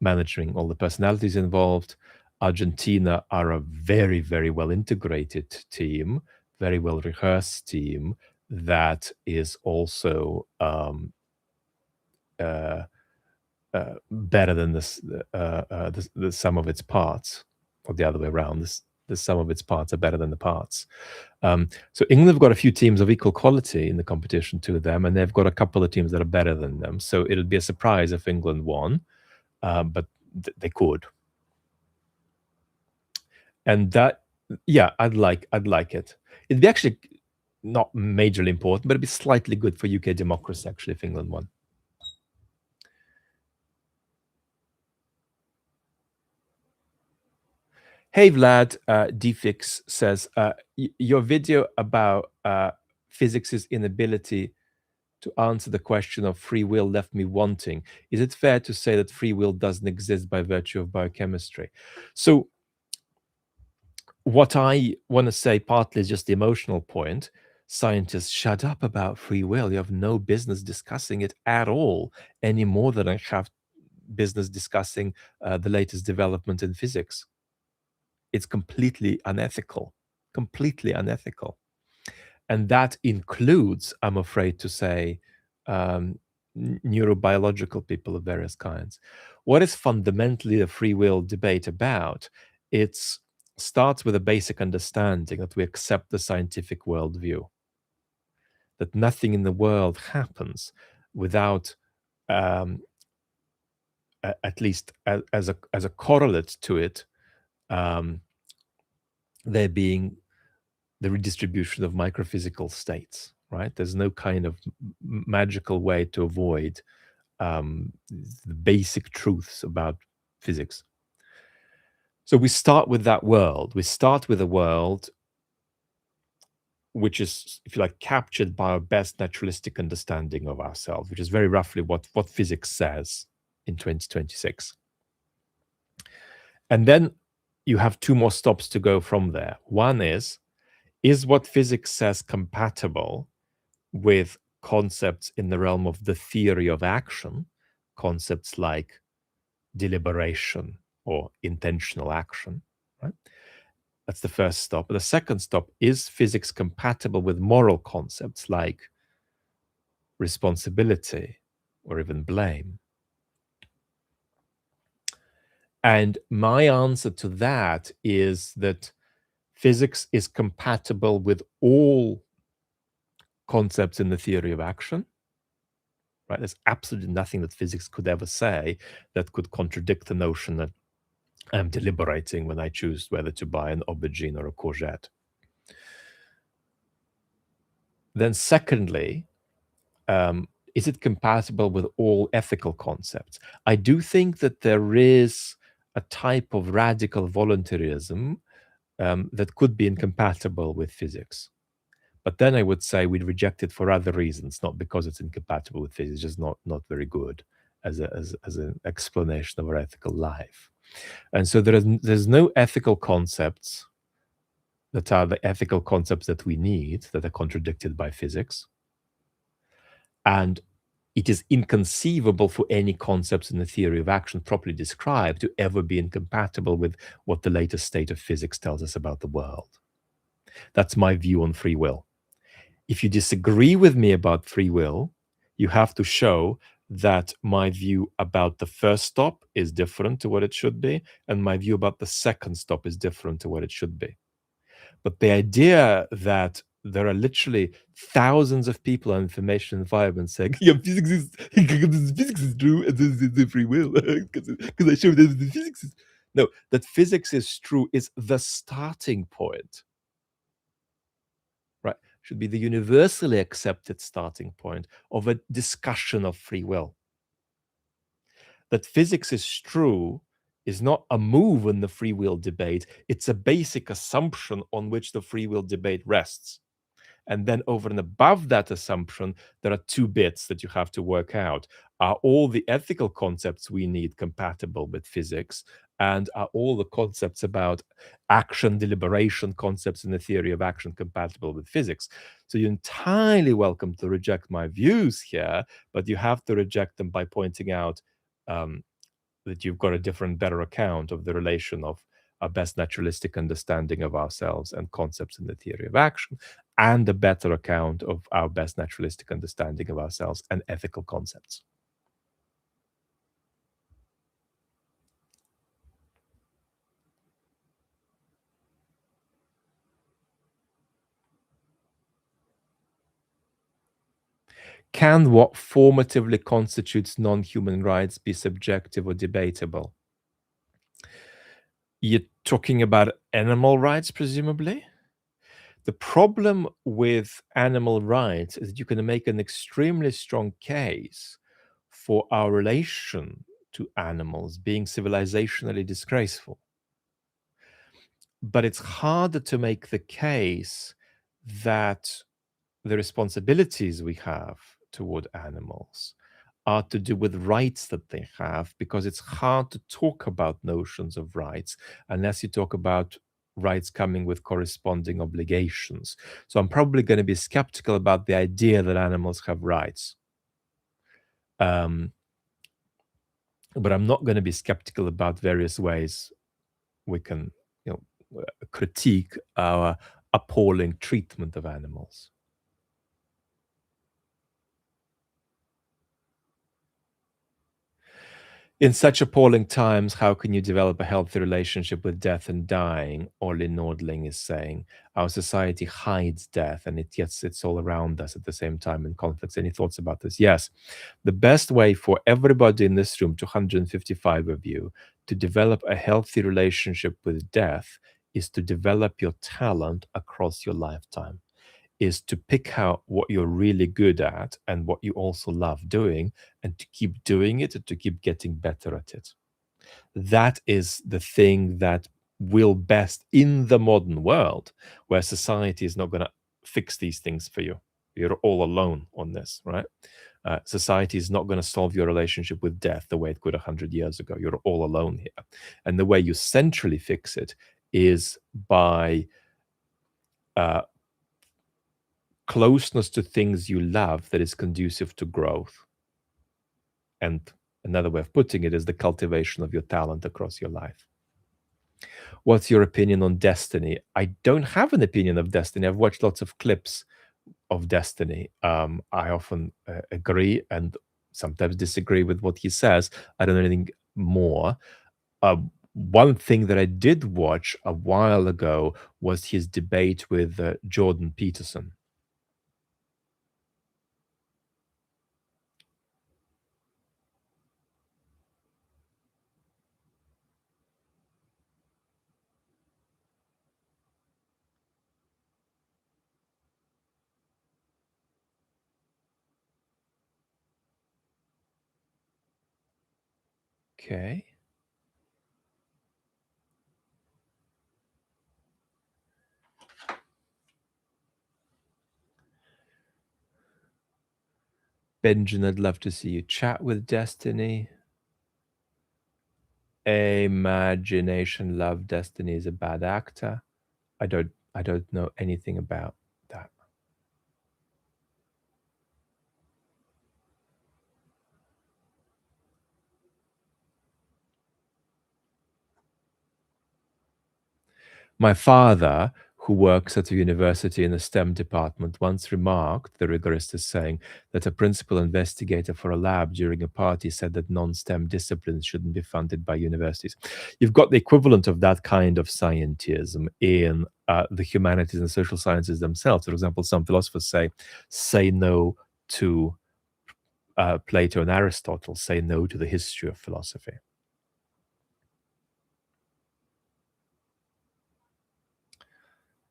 S1: managing all the personalities involved. Argentina are a very, very well integrated team, very well rehearsed team that is also better than the sum of its parts, or the other way around. The sum of its parts are better than the parts. So England have got a few teams of equal quality in the competition to them, and they've got a couple of teams that are better than them. So it'll be a surprise if England won, but they could. And that, yeah, I'd like it. It'd be actually not majorly important, but it'd be slightly good for UK democracy actually if England won. Hey Vlad, Dfix says, your video about physics' inability to answer the question of free will left me wanting. Is it fair to say that free will doesn't exist by virtue of biochemistry? So what I want to say partly is just the emotional point. Scientists, shut up about free will. You have no business discussing it at all, any more than I have business discussing the latest development in physics. It's completely unethical, completely unethical. And that includes, I'm afraid to say, neurobiological people of various kinds. What is fundamentally the free will debate about? It starts with a basic understanding that we accept the scientific worldview, that nothing in the world happens without, at least as a correlate to it, there being the redistribution of microphysical states, right? There's no kind of magical way to avoid the basic truths about physics. So we start with that world. We start with a world which is, if you like, captured by our best naturalistic understanding of ourselves, which is very roughly what physics says in 2026. And then you have two more stops to go from there. One is what physics says compatible with concepts in the realm of the theory of action, concepts like deliberation or intentional action, right? That's the first stop. The second stop, is physics compatible with moral concepts like responsibility or even blame? And my answer to that is that physics is compatible with all concepts in the theory of action, right? There's absolutely nothing that physics could ever say that could contradict the notion that I'm deliberating when I choose whether to buy an aubergine or a courgette. Then secondly, is it compatible with all ethical concepts? I do think that there is a type of radical voluntarism that could be incompatible with physics. But then I would say we'd reject it for other reasons, not because it's incompatible with physics. It's just not very good as an explanation of our ethical life. And so there's no ethical concepts that are the ethical concepts that we need that are contradicted by physics. And it is inconceivable for any concepts in the theory of action properly described to ever be incompatible with what the latest state of physics tells us about the world. That's my view on free will. If you disagree with me about free will, you have to show that my view about the first stop is different to what it should be, and my view about the second stop is different to what it should be. But the idea that there are literally thousands of people on information environment saying, yeah, physics is true, and this is free will, because I showed that the physics is... No, that physics is true is the starting point. Right? Should be the universally accepted starting point of a discussion of free will. That physics is true is not a move in the free will debate. It's a basic assumption on which the free will debate rests. And then over and above that assumption, there are two bits that you have to work out. Are all the ethical concepts we need compatible with physics? And are all the concepts about action, deliberation concepts in the theory of action compatible with physics? So you're entirely welcome to reject my views here, but you have to reject them by pointing out that you've got a different, better account of the relation of our best naturalistic understanding of ourselves and concepts in the theory of action, and a better account of our best naturalistic understanding of ourselves and ethical concepts. Can what formatively constitutes non-human rights be subjective or debatable? You're talking about animal rights, presumably? The problem with animal rights is that you can make an extremely strong case for our relation to animals being civilizationally disgraceful. But it's harder to make the case that the responsibilities we have toward animals are to do with rights that they have, because it's hard to talk about notions of rights unless you talk about rights coming with corresponding obligations. So I'm probably going to be skeptical about the idea that animals have rights. But I'm not going to be skeptical about various ways we can, critique our appalling treatment of animals. In such appalling times, how can you develop a healthy relationship with death and dying? Ollie Nordling is saying, our society hides death and it yet sits all around us at the same time in conflicts. Any thoughts about this? Yes. The best way for everybody in this room, 255 of you, to develop a healthy relationship with death is to develop your talent across your lifetime, is to pick out what you're really good at and what you also love doing, and to keep doing it and to keep getting better at it. That is the thing that will best in the modern world, where society is not going to fix these things for you. You're all alone on this, right? Society is not going to solve your relationship with death the way it could 100 years ago. You're all alone here. And the way you centrally fix it is by closeness to things you love that is conducive to growth. And another way of putting it is the cultivation of your talent across your life. What's your opinion on Destiny? I don't have an opinion of Destiny. I've watched lots of clips of Destiny. I often agree and sometimes disagree with what he says. I don't know anything more. One thing that I did watch a while ago was his debate with Jordan Peterson. Okay. Benjamin, I'd love to see you chat with Destiny. Imagination Love Destiny is a bad actor. I don't know anything about that. My father, who works at a university in the STEM department, once remarked, the rigorist is saying, that a principal investigator for a lab during a party said that non-STEM disciplines shouldn't be funded by universities. You've got the equivalent of that kind of scientism in the humanities and social sciences themselves. For example, some philosophers say no to Plato and Aristotle, say no to the history of philosophy.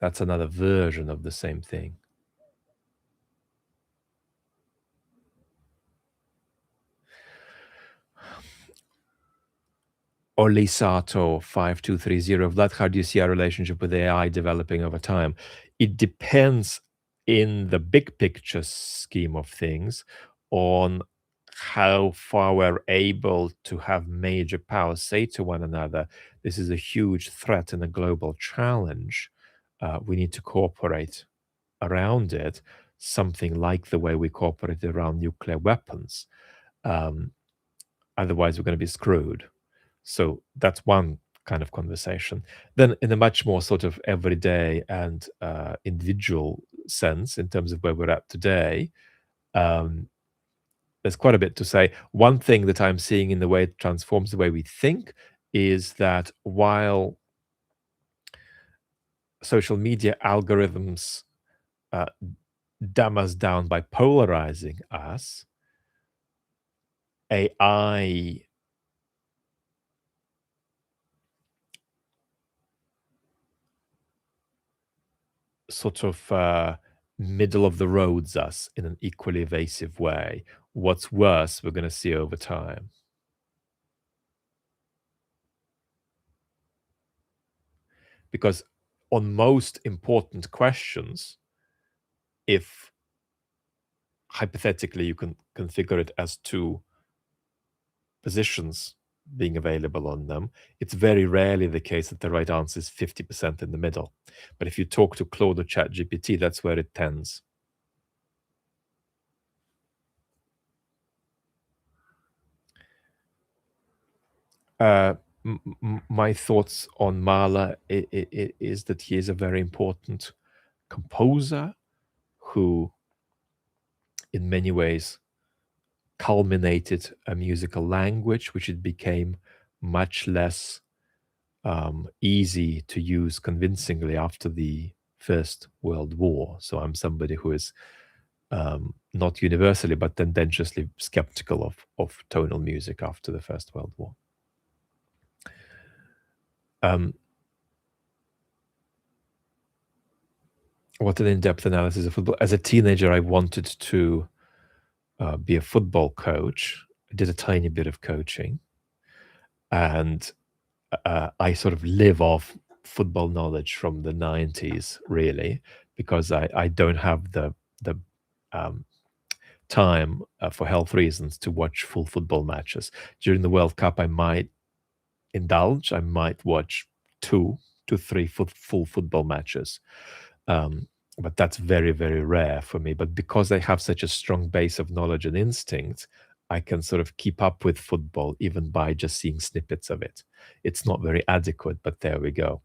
S1: That's another version of the same thing. Olisato 5230, Vlad, how do you see our relationship with AI developing over time? It depends in the big picture scheme of things, on how far we're able to have major powers say to one another, this is a huge threat and a global challenge. We need to cooperate around it, something like the way we cooperate around nuclear weapons. Otherwise, we're going to be screwed. So that's one kind of conversation. Then, in a much more sort of everyday and individual sense, in terms of where we're at today, there's quite a bit to say. One thing that I'm seeing in the way it transforms the way we think is that while social media algorithms dumb us down by polarizing us, AI sort of middle of the roads us in an equally evasive way. What's worse, we're going to see over time. Because on most important questions, if hypothetically you can configure it as two positions being available on them, it's very rarely the case that the right answer is 50% in the middle. But if you talk to Claude or ChatGPT, that's where it tends. My thoughts on Mahler is that he is a very important composer who, in many ways, culminated a musical language, which it became much less easy to use convincingly after the First World War. So I'm somebody who is not universally, but tendentiously skeptical of tonal music after the First World War. What an in-depth analysis of football. As a teenager, I wanted to be a football coach. I did a tiny bit of coaching. And I sort of live off football knowledge from the 90s, really, because I don't have the time for health reasons to watch full football matches. During the World Cup, I might indulge. I might watch 2 to 3 full football matches. But that's very, very rare for me. But because I have such a strong base of knowledge and instinct, I can sort of keep up with football even by just seeing snippets of it. It's not very adequate, but there we go.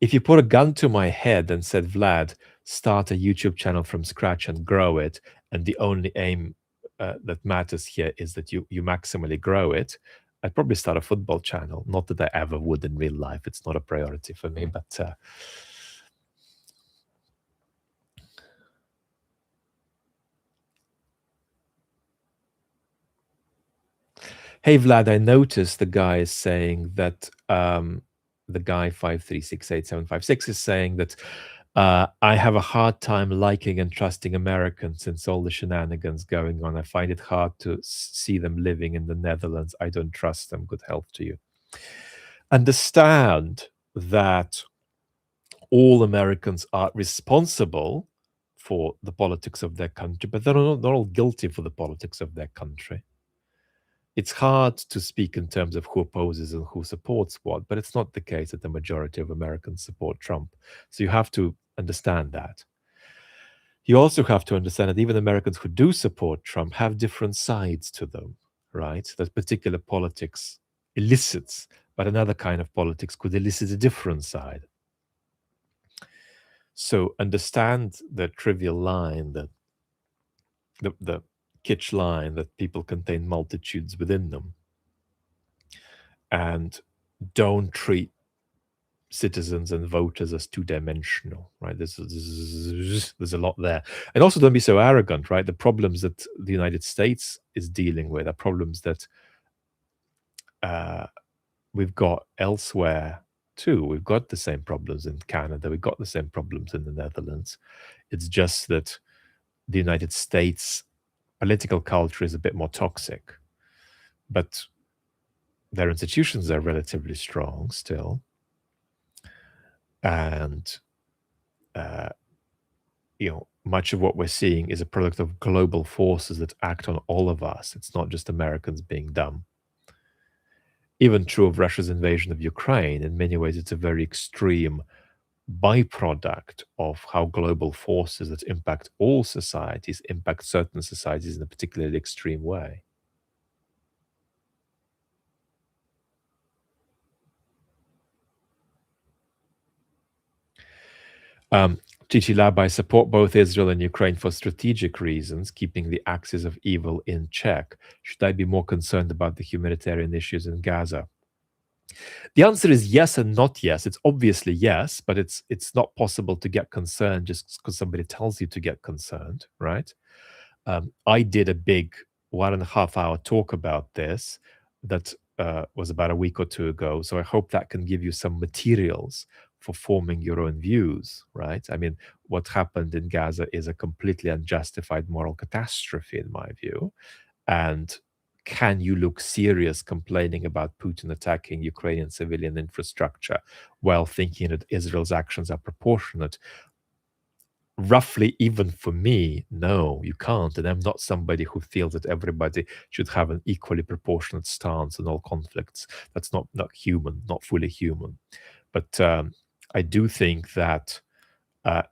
S1: If you put a gun to my head and said, Vlad, start a YouTube channel from scratch and grow it, and the only aim that matters here is that you maximally grow it, I'd probably start a football channel. Not that I ever would in real life. It's not a priority for me, but hey, Vlad, I noticed the guy is saying that the guy 5368756 is saying that I have a hard time liking and trusting Americans since all the shenanigans going on. I find it hard to see them living in the Netherlands. I don't trust them. Good health to you. Understand that all Americans are responsible for the politics of their country, but they're not all guilty for the politics of their country. It's hard to speak in terms of who opposes and who supports what, but it's not the case that the majority of Americans support Trump. So you have to understand that. You also have to understand that even Americans who do support Trump have different sides to them, right? That particular politics elicits, but another kind of politics could elicit a different side. So understand the trivial line, that the kitsch line that people contain multitudes within them, and don't treat citizens and voters as two-dimensional, right? There's a lot there. And also don't be so arrogant, right? The problems that the United States is dealing with are problems that we've got elsewhere too. We've got the same problems in Canada. We've got the same problems in the Netherlands. It's just that the United States political culture is a bit more toxic, but their institutions are relatively strong still. And, much of what we're seeing is a product of global forces that act on all of us. It's not just Americans being dumb. Even true of Russia's invasion of Ukraine. In many ways, it's a very extreme byproduct of how global forces that impact all societies impact certain societies in a particularly extreme way. Chichi Lab, I support both Israel and Ukraine for strategic reasons, keeping the axis of evil in check. Should I be more concerned about the humanitarian issues in Gaza? The answer is yes and not yes. It's obviously yes, but it's not possible to get concerned just because somebody tells you to get concerned, right? I did a big 1.5 hour talk about this that was about a week or two ago. So I hope that can give you some materials for forming your own views, right? I mean, what happened in Gaza is a completely unjustified moral catastrophe, in my view. And can you look serious complaining about Putin attacking Ukrainian civilian infrastructure while thinking that Israel's actions are proportionate? Roughly, even for me, no, you can't. And I'm not somebody who feels that everybody should have an equally proportionate stance in all conflicts. That's not human, not fully human. But I do think that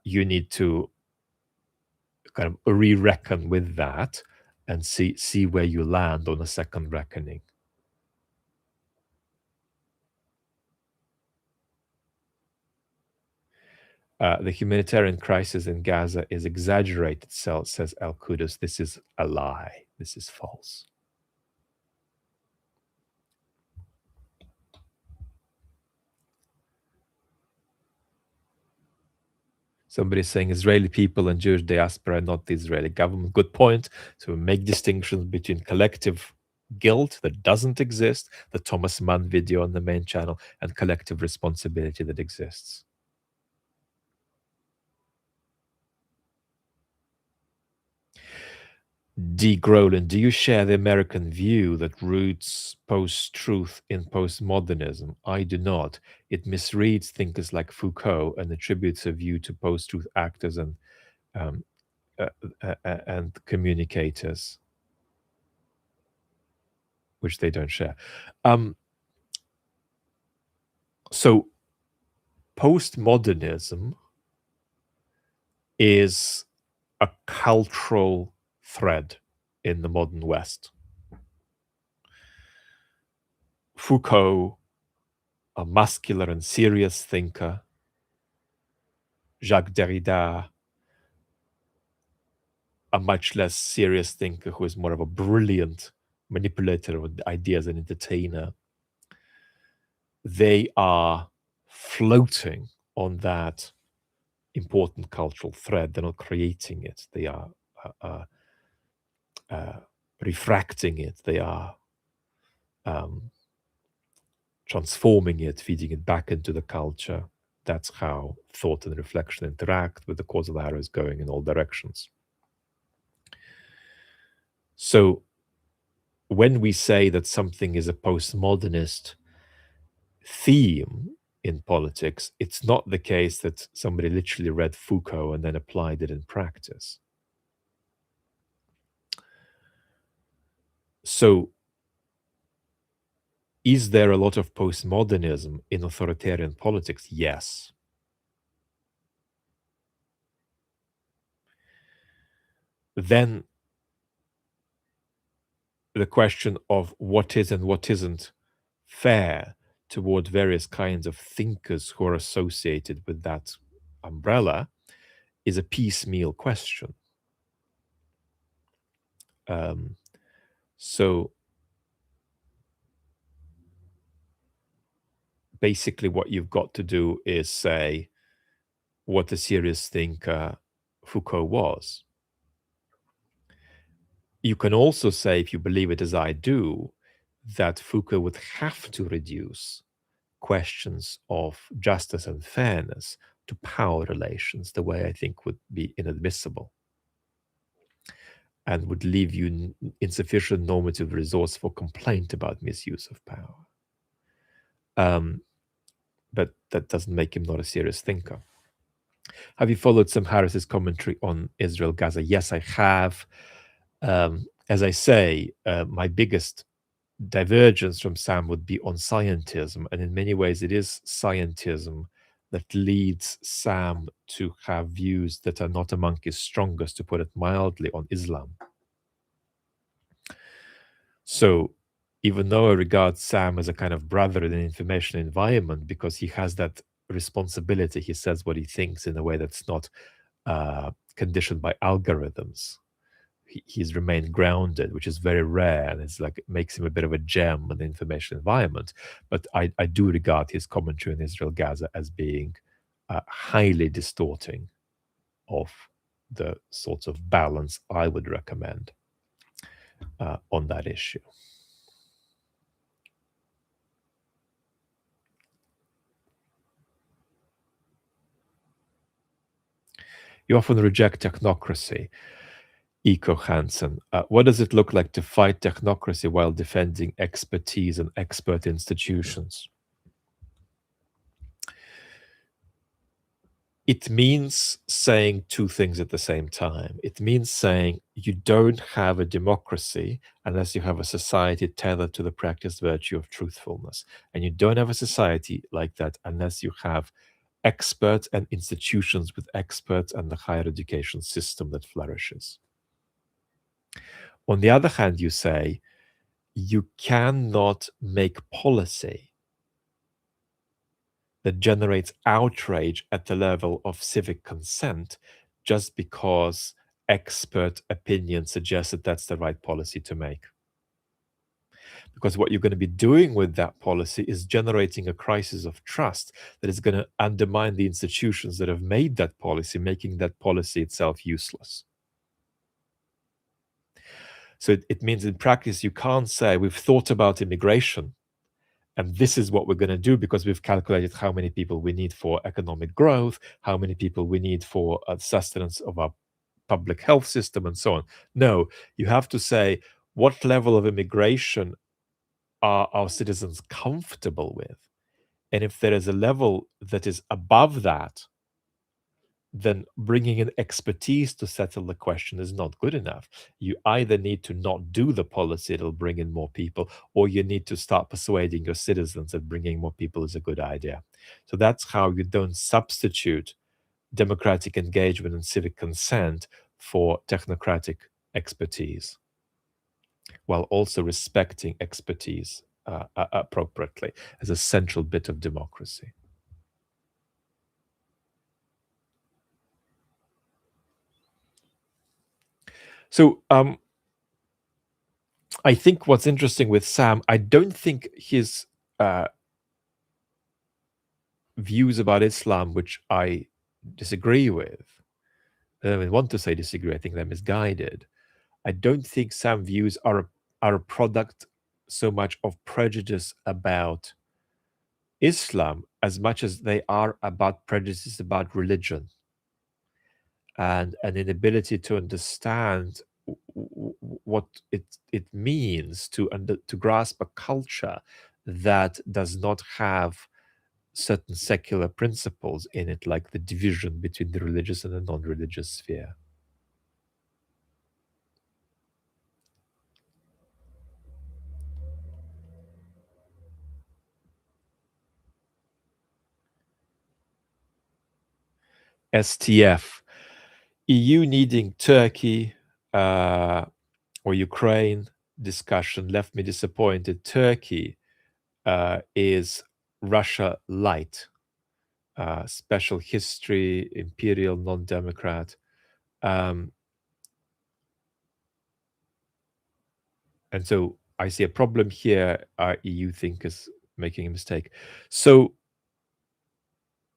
S1: you need to kind of re-reckon with that and see where you land on a second reckoning. The humanitarian crisis in Gaza is exaggerated, says Al Qudus. This is a lie. This is false. Somebody saying Israeli people and Jewish diaspora are not the Israeli government. Good point. So we make distinctions between collective guilt that doesn't exist, the Thomas Mann video on the main channel, and collective responsibility that exists. D. Grolin, do you share the American view that roots post-truth in postmodernism? I do not. It misreads thinkers like Foucault and attributes a view to post-truth actors and communicators, which they don't share. So postmodernism is a cultural thread in the modern West. Foucault, a muscular and serious thinker, Jacques Derrida, a much less serious thinker who is more of a brilliant manipulator of ideas and entertainer, they are floating on that important cultural thread. They're not creating it. They are refracting it. They are transforming it, feeding it back into the culture. That's how thought and reflection interact, with the causal arrows going in all directions. So when we say that something is a postmodernist theme in politics, it's not the case that somebody literally read Foucault and then applied it in practice. So is there a lot of postmodernism in authoritarian politics? Yes. Then the question of what is and what isn't fair toward various kinds of thinkers who are associated with that umbrella is a piecemeal question. So basically what you've got to do is say what a serious thinker Foucault was. You can also say, if you believe it as I do, that Foucault would have to reduce questions of justice and fairness to power relations, the way I think would be inadmissible and would leave you insufficient normative resource for complaint about misuse of power. But that doesn't make him not a serious thinker. Have you followed Sam Harris's commentary on Israel Gaza? Yes, I have. As I say, my biggest divergence from Sam would be on scientism, and in many ways, it is scientism that leads Sam to have views that are not among his strongest, to put it mildly, on Islam. So, even though I regard Sam as a kind of brother in an information environment because he has that responsibility, he says what he thinks in a way that's not conditioned by algorithms. He's remained grounded, which is very rare, and it's like it makes him a bit of a gem in the information environment. But I do regard his commentary on Israel Gaza as being highly distorting of the sorts of balance I would recommend on that issue. You often reject technocracy. Eco Hansen. What does it look like to fight technocracy while defending expertise and expert institutions? It means saying two things at the same time. It means saying you don't have a democracy unless you have a society tethered to the practiced virtue of truthfulness. And you don't have a society like that unless you have experts and institutions with experts and the higher education system that flourishes. On the other hand, you say you cannot make policy that generates outrage at the level of civic consent just because expert opinion suggests that that's the right policy to make. Because what you're going to be doing with that policy is generating a crisis of trust that is going to undermine the institutions that have made that policy, making that policy itself useless. So it means in practice, you can't say, we've thought about immigration, and this is what we're going to do because we've calculated how many people we need for economic growth, how many people we need for sustenance of our public health system, and so on. No, you have to say, what level of immigration are our citizens comfortable with? And if there is a level that is above that, then bringing in expertise to settle the question is not good enough. You either need to not do the policy that'll bring in more people, or you need to start persuading your citizens that bringing more people is a good idea. So that's how you don't substitute democratic engagement and civic consent for technocratic expertise, while also respecting expertise appropriately as a central bit of democracy. So I think what's interesting with Sam, I don't think his views about Islam, which I disagree with, I want to say disagree, I think they're misguided. I don't think Sam views are a product so much of prejudice about Islam as much as they are about prejudice about religion and an inability to understand what it means to grasp a culture that does not have certain secular principles in it, like the division between the religious and the non-religious sphere. STF, EU needing Turkey or Ukraine discussion left me disappointed. Turkey is Russia light, special history, imperial, non-democrat. And so I see a problem here. Our EU thinkers making a mistake. So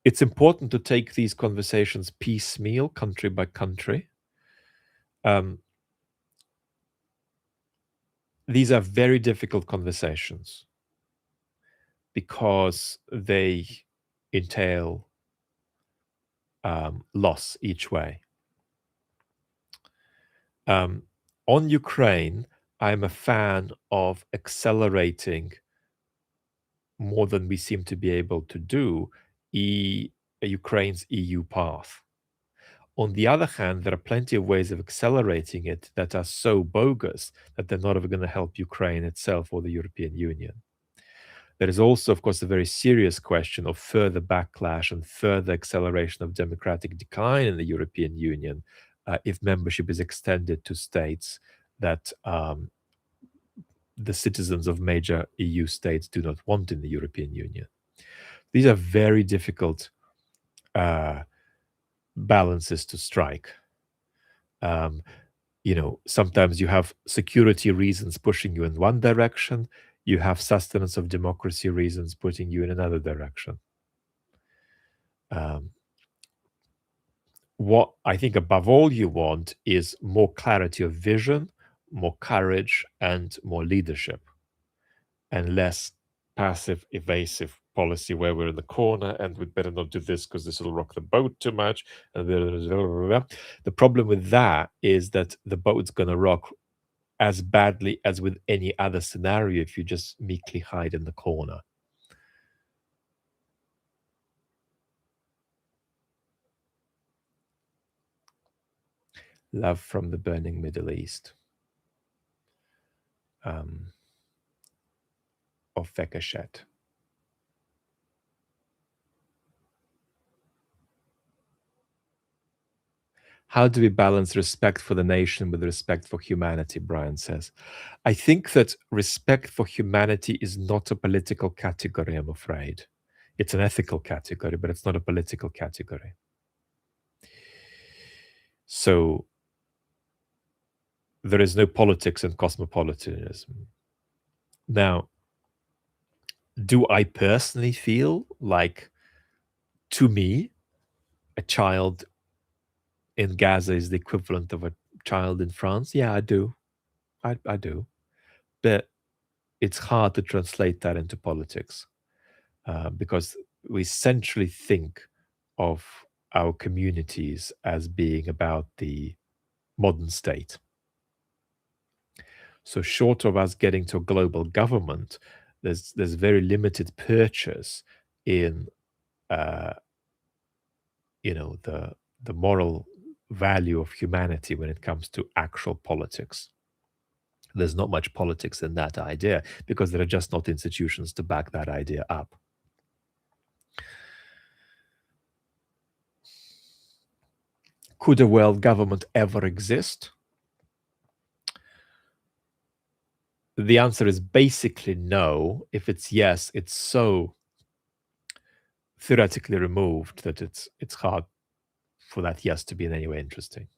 S1: it's important to take these conversations piecemeal, country by country. These are very difficult conversations because they entail loss each way. On Ukraine, I'm a fan of accelerating more than we seem to be able to do Ukraine's EU path. On the other hand, there are plenty of ways of accelerating it that are so bogus that they're not ever going to help Ukraine itself or the European Union. There is also, of course, a very serious question of further backlash and further acceleration of democratic decline in the European Union if membership is extended to states that the citizens of major EU states do not want in the European Union. These are very difficult balances to strike. Sometimes you have security reasons pushing you in one direction, you have sustenance of democracy reasons putting you in another direction. What I think above all you want is more clarity of vision, more courage, and more leadership, and less passive, evasive policy where we're in the corner and we'd better not do this because this will rock the boat too much. The problem with that is that the boat's going to rock as badly as with any other scenario if you just meekly hide in the corner. Love from the burning Middle East. Of Fekashet. How do we balance respect for the nation with respect for humanity, Bryan says. I think that respect for humanity is not a political category, I'm afraid. It's an ethical category, but it's not a political category. So there is no politics in cosmopolitanism. Now, do I personally feel like, to me, a child in Gaza is the equivalent of a child in France? Yeah, I do. I do. But it's hard to translate that into politics because we essentially think of our communities as being about the modern state. So short of us getting to a global government, there's very limited purchase in the moral value of humanity when it comes to actual politics. There's not much politics in that idea because there are just not institutions to back that idea up. Could a world government ever exist? The answer is basically no. If it's yes, it's so theoretically removed that it's hard for that yes to be in any way interesting.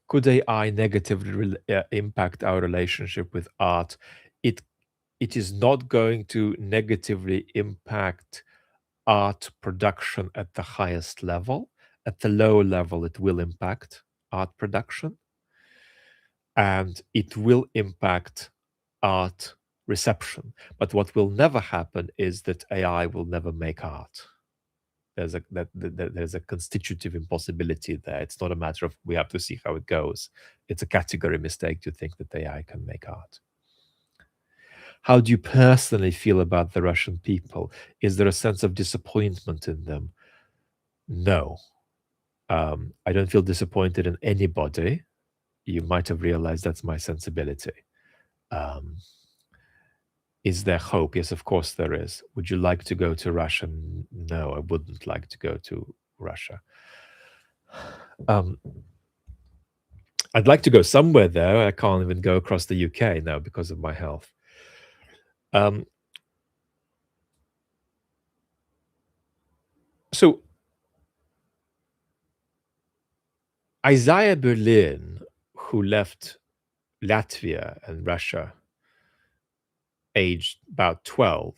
S1: Could AI negatively impact our relationship with art? It is not going to negatively impact art production at the highest level. At the lower level, it will impact art production. And it will impact art reception. But what will never happen is that AI will never make art. There's a constitutive impossibility there. It's not a matter of we have to see how it goes. It's a category mistake to think that AI can make art. How do you personally feel about the Russian people? Is there a sense of disappointment in them? No. I don't feel disappointed in anybody. You might have realized that's my sensibility. Is there hope? Yes, of course there is. Would you like to go to Russia? No, I wouldn't like to go to Russia. I'd like to go somewhere there. I can't even go across the UK now because of my health. So Isaiah Berlin, who left Latvia and Russia aged about 12,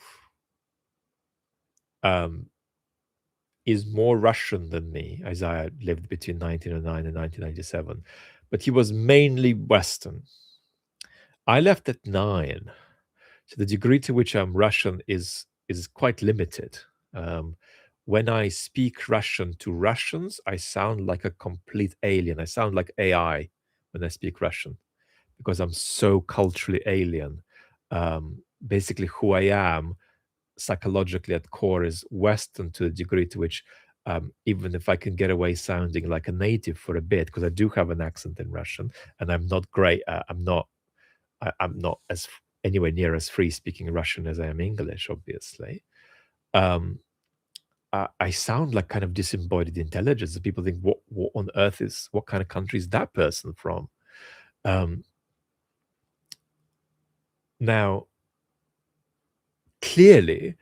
S1: is more Russian than me. Isaiah lived between 1909 and 1997, but he was mainly Western. I left at 9, so the degree to which I'm Russian is quite limited. When I speak Russian to Russians, I sound like a complete alien. I sound like AI when I speak Russian because I'm so culturally alien. Basically, who I am psychologically at core is Western to the degree to which, even if I can get away sounding like a native for a bit, because I do have an accent in Russian, and I'm not great. I'm not as anywhere near as free speaking Russian as I am English, obviously. Um, I sound like kind of disembodied intelligence. People think, what on earth what kind of country is that person from? Um, now, clearly,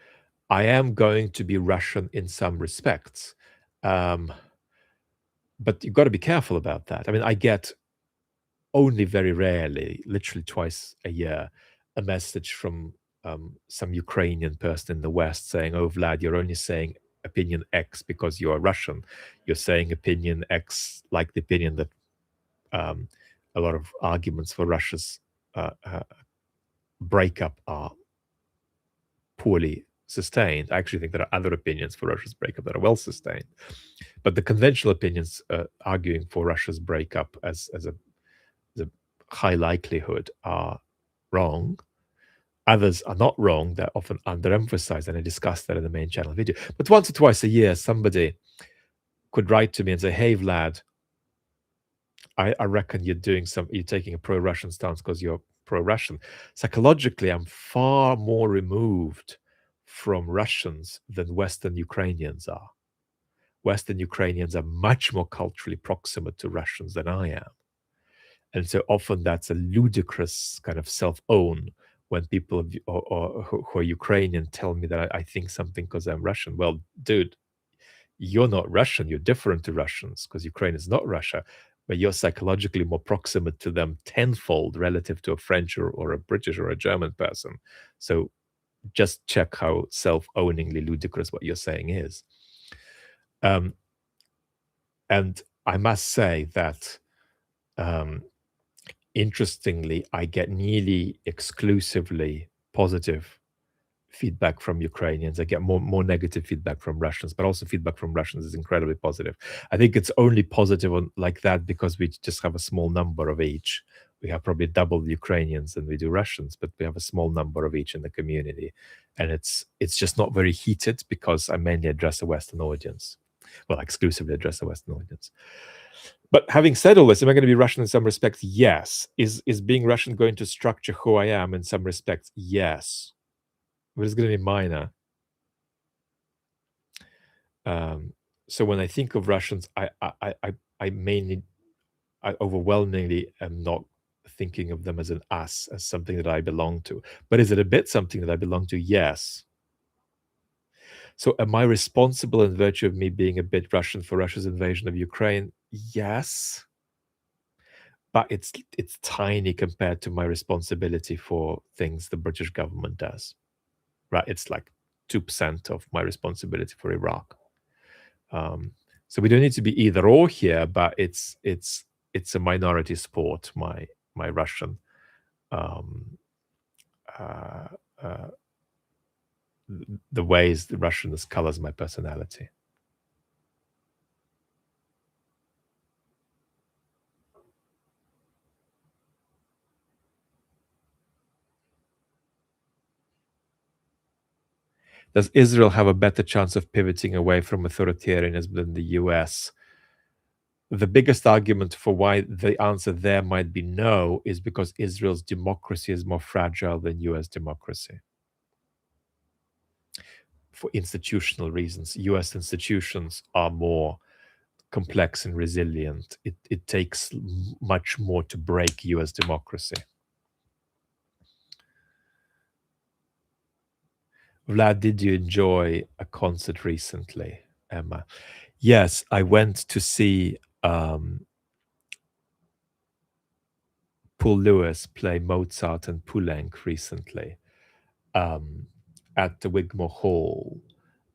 S1: I am going to be Russian in some respects. But you've got to be careful about that. I mean, I get only very rarely, literally twice a year, a message from some Ukrainian person in the West saying, "Oh, Vlad, you're only saying opinion X because you are Russian. You're saying opinion X like the opinion that a lot of arguments for Russia's breakup are poorly sustained. I actually think there are other opinions for Russia's breakup that are well sustained. But the conventional opinions arguing for Russia's breakup as a high likelihood are wrong. Others are not wrong. They're often underemphasized, and I discussed that in the main channel video. But once or twice a year, somebody could write to me and say, "Hey, Vlad, I reckon you're taking a pro-Russian stance because you're pro-Russian." Psychologically, I'm far more removed from Russians than Western Ukrainians are. Western Ukrainians are much more culturally proximate to Russians than I am. And so often that's a ludicrous kind of self-own when people who are Ukrainian tell me that I think something because I'm Russian. Well, dude, you're not Russian. You're different to Russians because Ukraine is not Russia, but you're psychologically more proximate to them tenfold relative to a French or a British or a German person. So just check how self-owningly ludicrous what you're saying is. And I must say that interestingly, I get nearly exclusively positive feedback from Ukrainians. I get more negative feedback from Russians, but also feedback from Russians is incredibly positive. I think it's only positive like that because we just have a small number of each. We have probably double the Ukrainians than we do Russians, but we have a small number of each in the community. And it's just not very heated because I mainly address a Western audience. Well, I exclusively address a Western audience. But having said all this, am I going to be Russian in some respects? Yes. Is being Russian going to structure who I am in some respects? Yes. But it's going to be minor. So when I think of Russians, I overwhelmingly am not thinking of them as an us, as something that I belong to. But is it a bit something that I belong to? Yes. So am I responsible in virtue of me being a bit Russian for Russia's invasion of Ukraine? Yes. But it's tiny compared to my responsibility for things the British government does. Right? It's like 2% of my responsibility for Iraq. So we don't need to be either or here, but it's a minority sport. My Russian, the ways the Russianness colors my personality. Does Israel have a better chance of pivoting away from authoritarianism than the US? The biggest argument for why the answer there might be no is because Israel's democracy is more fragile than US democracy. For institutional reasons, US institutions are more complex and resilient. It takes much more to break US democracy. Vlad, did you enjoy a concert recently, Emma? Yes, I went to see Paul Lewis play Mozart and Poulenc recently at the Wigmore Hall.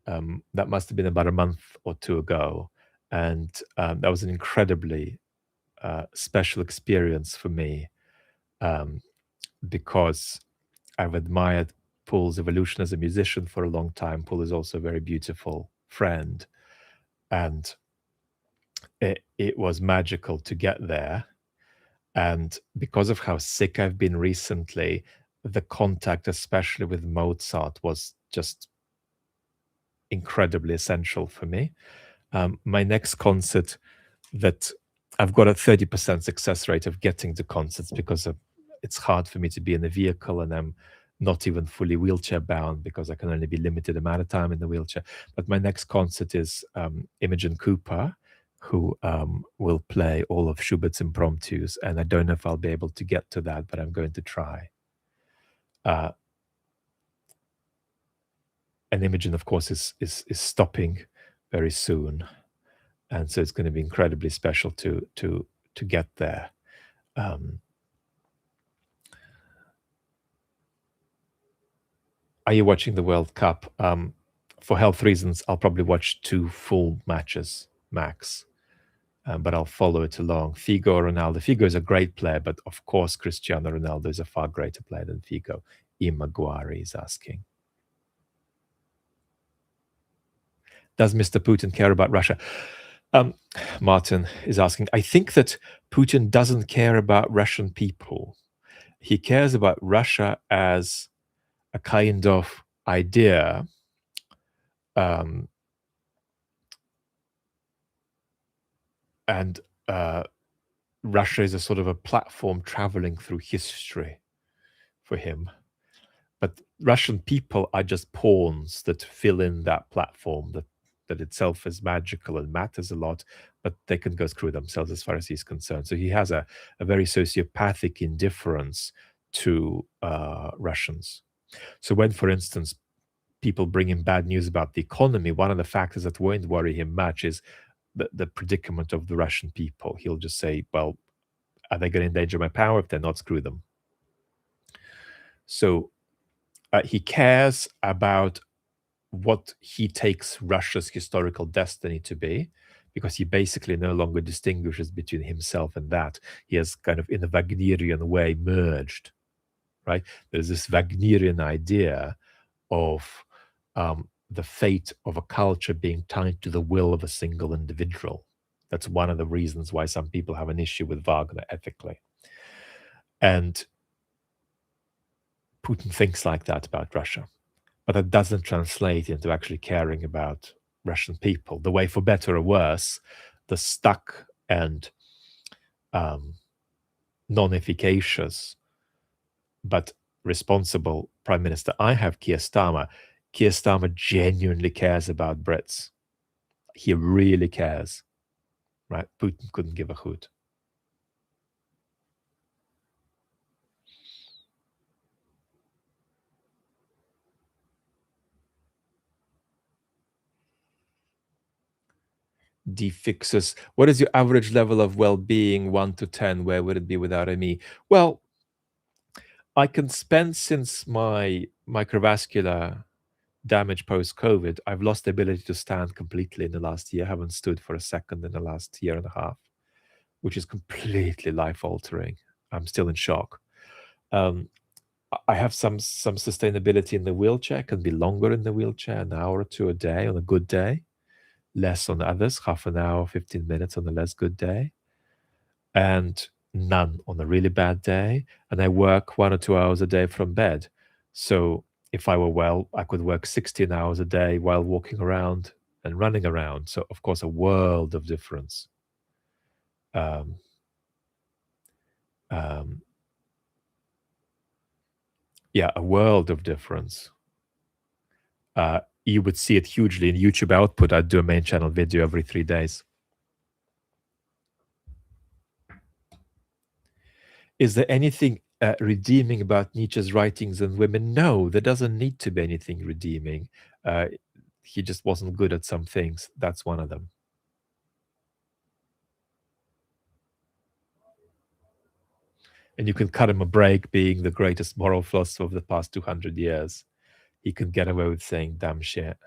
S1: That must have been about a month or two ago. And that was an incredibly special experience for me because I've admired Paul's evolution as a musician for a long time. Paul is also a very beautiful friend. And it was magical to get there. And because of how sick I've been recently, the contact, especially with Mozart, was just incredibly essential for me. My next concert that I've got a 30% success rate of getting to concerts because it's hard for me to be in a vehicle, and I'm not even fully wheelchair bound because I can only be limited amount of time in the wheelchair. But my next concert is Imogen Cooper, who will play all of Schubert's impromptus, and I don't know if I'll be able to get to that, but I'm going to try. And Imogen, of course, is stopping very soon, and so it's going to be incredibly special to get there. Are you watching the World Cup? For health reasons, I'll probably watch 2 full matches max, but I'll follow it along. Figo or Ronaldo? Figo is a great player, but of course Cristiano Ronaldo is a far greater player than Figo. Maguire is asking. Does Mr. Putin care about Russia? Martin is asking, I think that Putin doesn't care about Russian people. He cares about Russia as a kind of idea, and Russia is a sort of a platform traveling through history for him. But Russian people are just pawns that fill in that platform that itself is magical and matters a lot, but they can go screw themselves as far as he's concerned. So he has a very sociopathic indifference to Russians. So when, for instance, people bring him bad news about the economy, one of the factors that won't worry him much is the predicament of the Russian people. He'll just say, well, are they going to endanger my power? If they're not, screw them. So he cares about what he takes Russia's historical destiny to be, because he basically no longer distinguishes between himself and that. He has kind of, in a Wagnerian way, merged, right? There's this Wagnerian idea of the fate of a culture being tied to the will of a single individual. That's one of the reasons why some people have an issue with Wagner ethically. And Putin thinks like that about Russia. But that doesn't translate into actually caring about Russian people. The way, for better or worse, the stuck and non-efficacious but responsible Prime Minister I have, Keir Starmer. Keir Starmer genuinely cares about Brits. He really cares, right? Putin couldn't give a hoot. Defixes. What is your average level of well-being, 1 to 10? Where would it be without me? Well, I can spend, since my microvascular damage post-COVID, I've lost the ability to stand completely in the last year. I haven't stood for a second in the last year and a half, which is completely life-altering. I'm still in shock. I have some sustainability in the wheelchair. I can be longer in the wheelchair, an hour or 2 a day on a good day, less on others, half an hour, 15 minutes on a less good day, and none on a really bad day. And I work 1 or 2 hours a day from bed. So if I were well, I could work 16 hours a day while walking around and running around. So, of course, a world of difference. Yeah, a world of difference. You would see it hugely in YouTube output. I'd do a main channel video every 3 days. Is there anything redeeming about Nietzsche's writings and women? No, there doesn't need to be anything redeeming. He just wasn't good at some things. That's one of them. And you can cut him a break, being the greatest moral philosopher of the past 200 years. He can get away with saying dumb shit.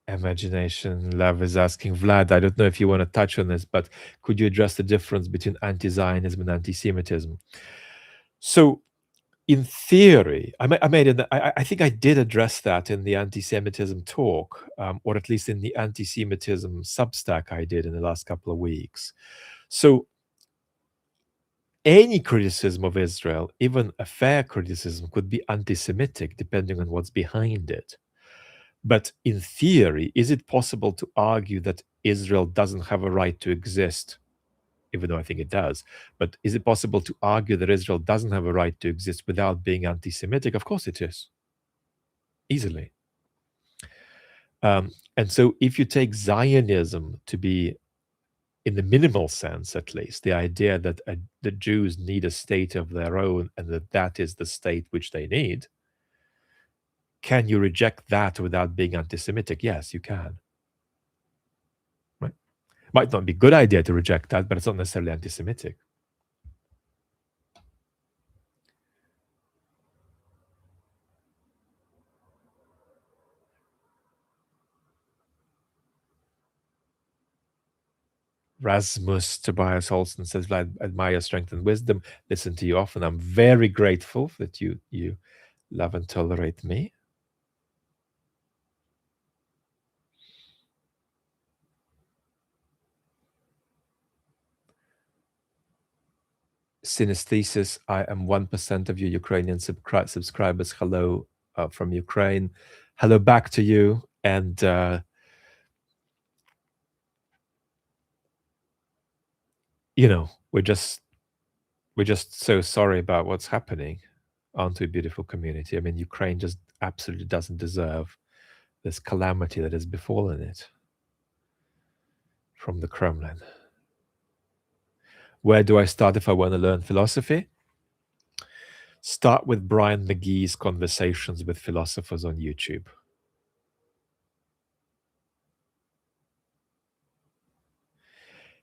S1: Imagination Love is asking, Vlad, I don't know if you want to touch on this, but could you address the difference between anti-Zionism and anti-Semitism? So in theory, I think I did address that in the anti-Semitism talk, or at least in the anti-Semitism Substack I did in the last couple of weeks. So any criticism of Israel, even a fair criticism, could be anti-Semitic depending on what's behind it. But in theory, is it possible to argue that Israel doesn't have a right to exist? Even though I think it does. But is it possible to argue that Israel doesn't have a right to exist without being anti-Semitic? Of course it is. Easily. And so if you take Zionism to be, in the minimal sense at least, the idea that the Jews need a state of their own and that is the state which they need, can you reject that without being anti-Semitic? Yes, you can. Right? Might not be a good idea to reject that, but it's not necessarily anti-Semitic. Rasmus Tobias Olsen says, Vlad, admire your strength and wisdom. Listen to you often. I'm very grateful that you love and tolerate me. Synesthesis, I am 1% of your Ukrainian subscribers. Hello from Ukraine. Hello back to you. And we're just so sorry about what's happening. Aren't we, beautiful community? I mean, Ukraine just absolutely doesn't deserve this calamity that has befallen it from the Kremlin. Where do I start if I want to learn philosophy? Start with Bryan Magee's Conversations with Philosophers on YouTube.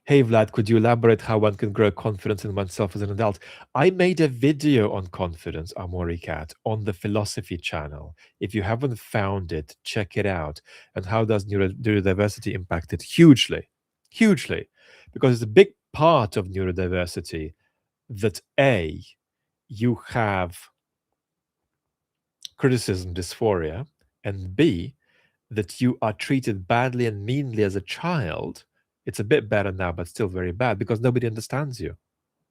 S1: Hey Vlad, could you elaborate how one can grow confidence in oneself as an adult? I made a video on confidence, Amoricat, on the philosophy channel. If you haven't found it, check it out. And how does neurodiversity impact it? Hugely, hugely. Because it's a big part of neurodiversity that A, you have criticism dysphoria, and B, that you are treated badly and meanly as a child. It's a bit better now, but still very bad because nobody understands you,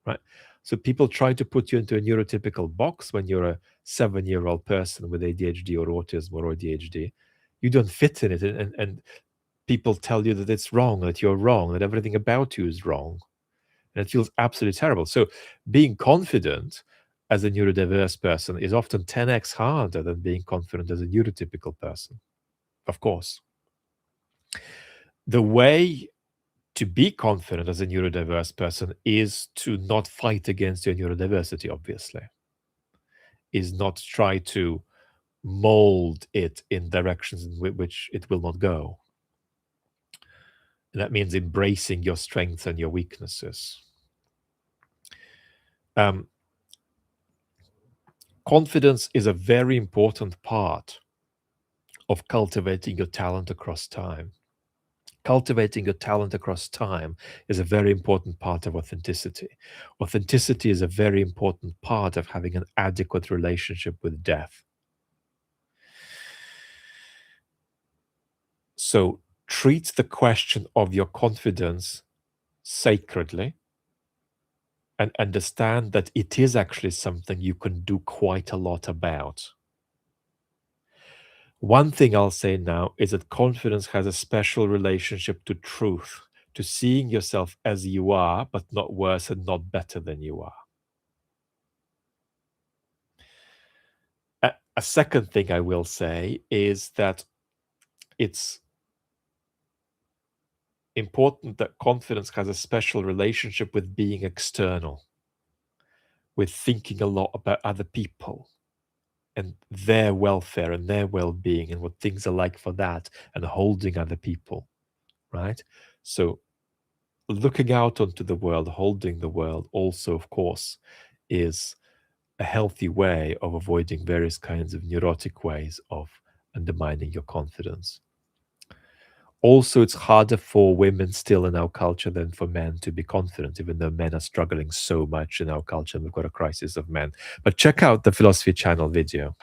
S1: right? So people try to put you into a neurotypical box when you're a 7-year-old person with ADHD or autism or ADHD. You don't fit in it, and people tell you that it's wrong, that you're wrong, that everything about you is wrong. And it feels absolutely terrible. So being confident as a neurodiverse person is often 10x harder than being confident as a neurotypical person, of course. The way to be confident as a neurodiverse person is to not fight against your neurodiversity, obviously, is not try to mold it in directions in which it will not go. And that means embracing your strengths and your weaknesses. Confidence is a very important part of cultivating your talent across time. Cultivating your talent across time is a very important part of authenticity. Authenticity is a very important part of having an adequate relationship with death. So treat the question of your confidence sacredly and understand that it is actually something you can do quite a lot about. One thing I'll say now is that confidence has a special relationship to truth, to seeing yourself as you are, but not worse and not better than you are. A second thing I will say is that it's important that confidence has a special relationship with being external, with thinking a lot about other people and their welfare and their well-being and what things are like for that, and holding other people, right? So looking out onto the world, holding the world also, of course, is a healthy way of avoiding various kinds of neurotic ways of undermining your confidence. Also, it's harder for women still in our culture than for men to be confident, even though men are struggling so much in our culture and we've got a crisis of men. But check out the Philosophy Channel video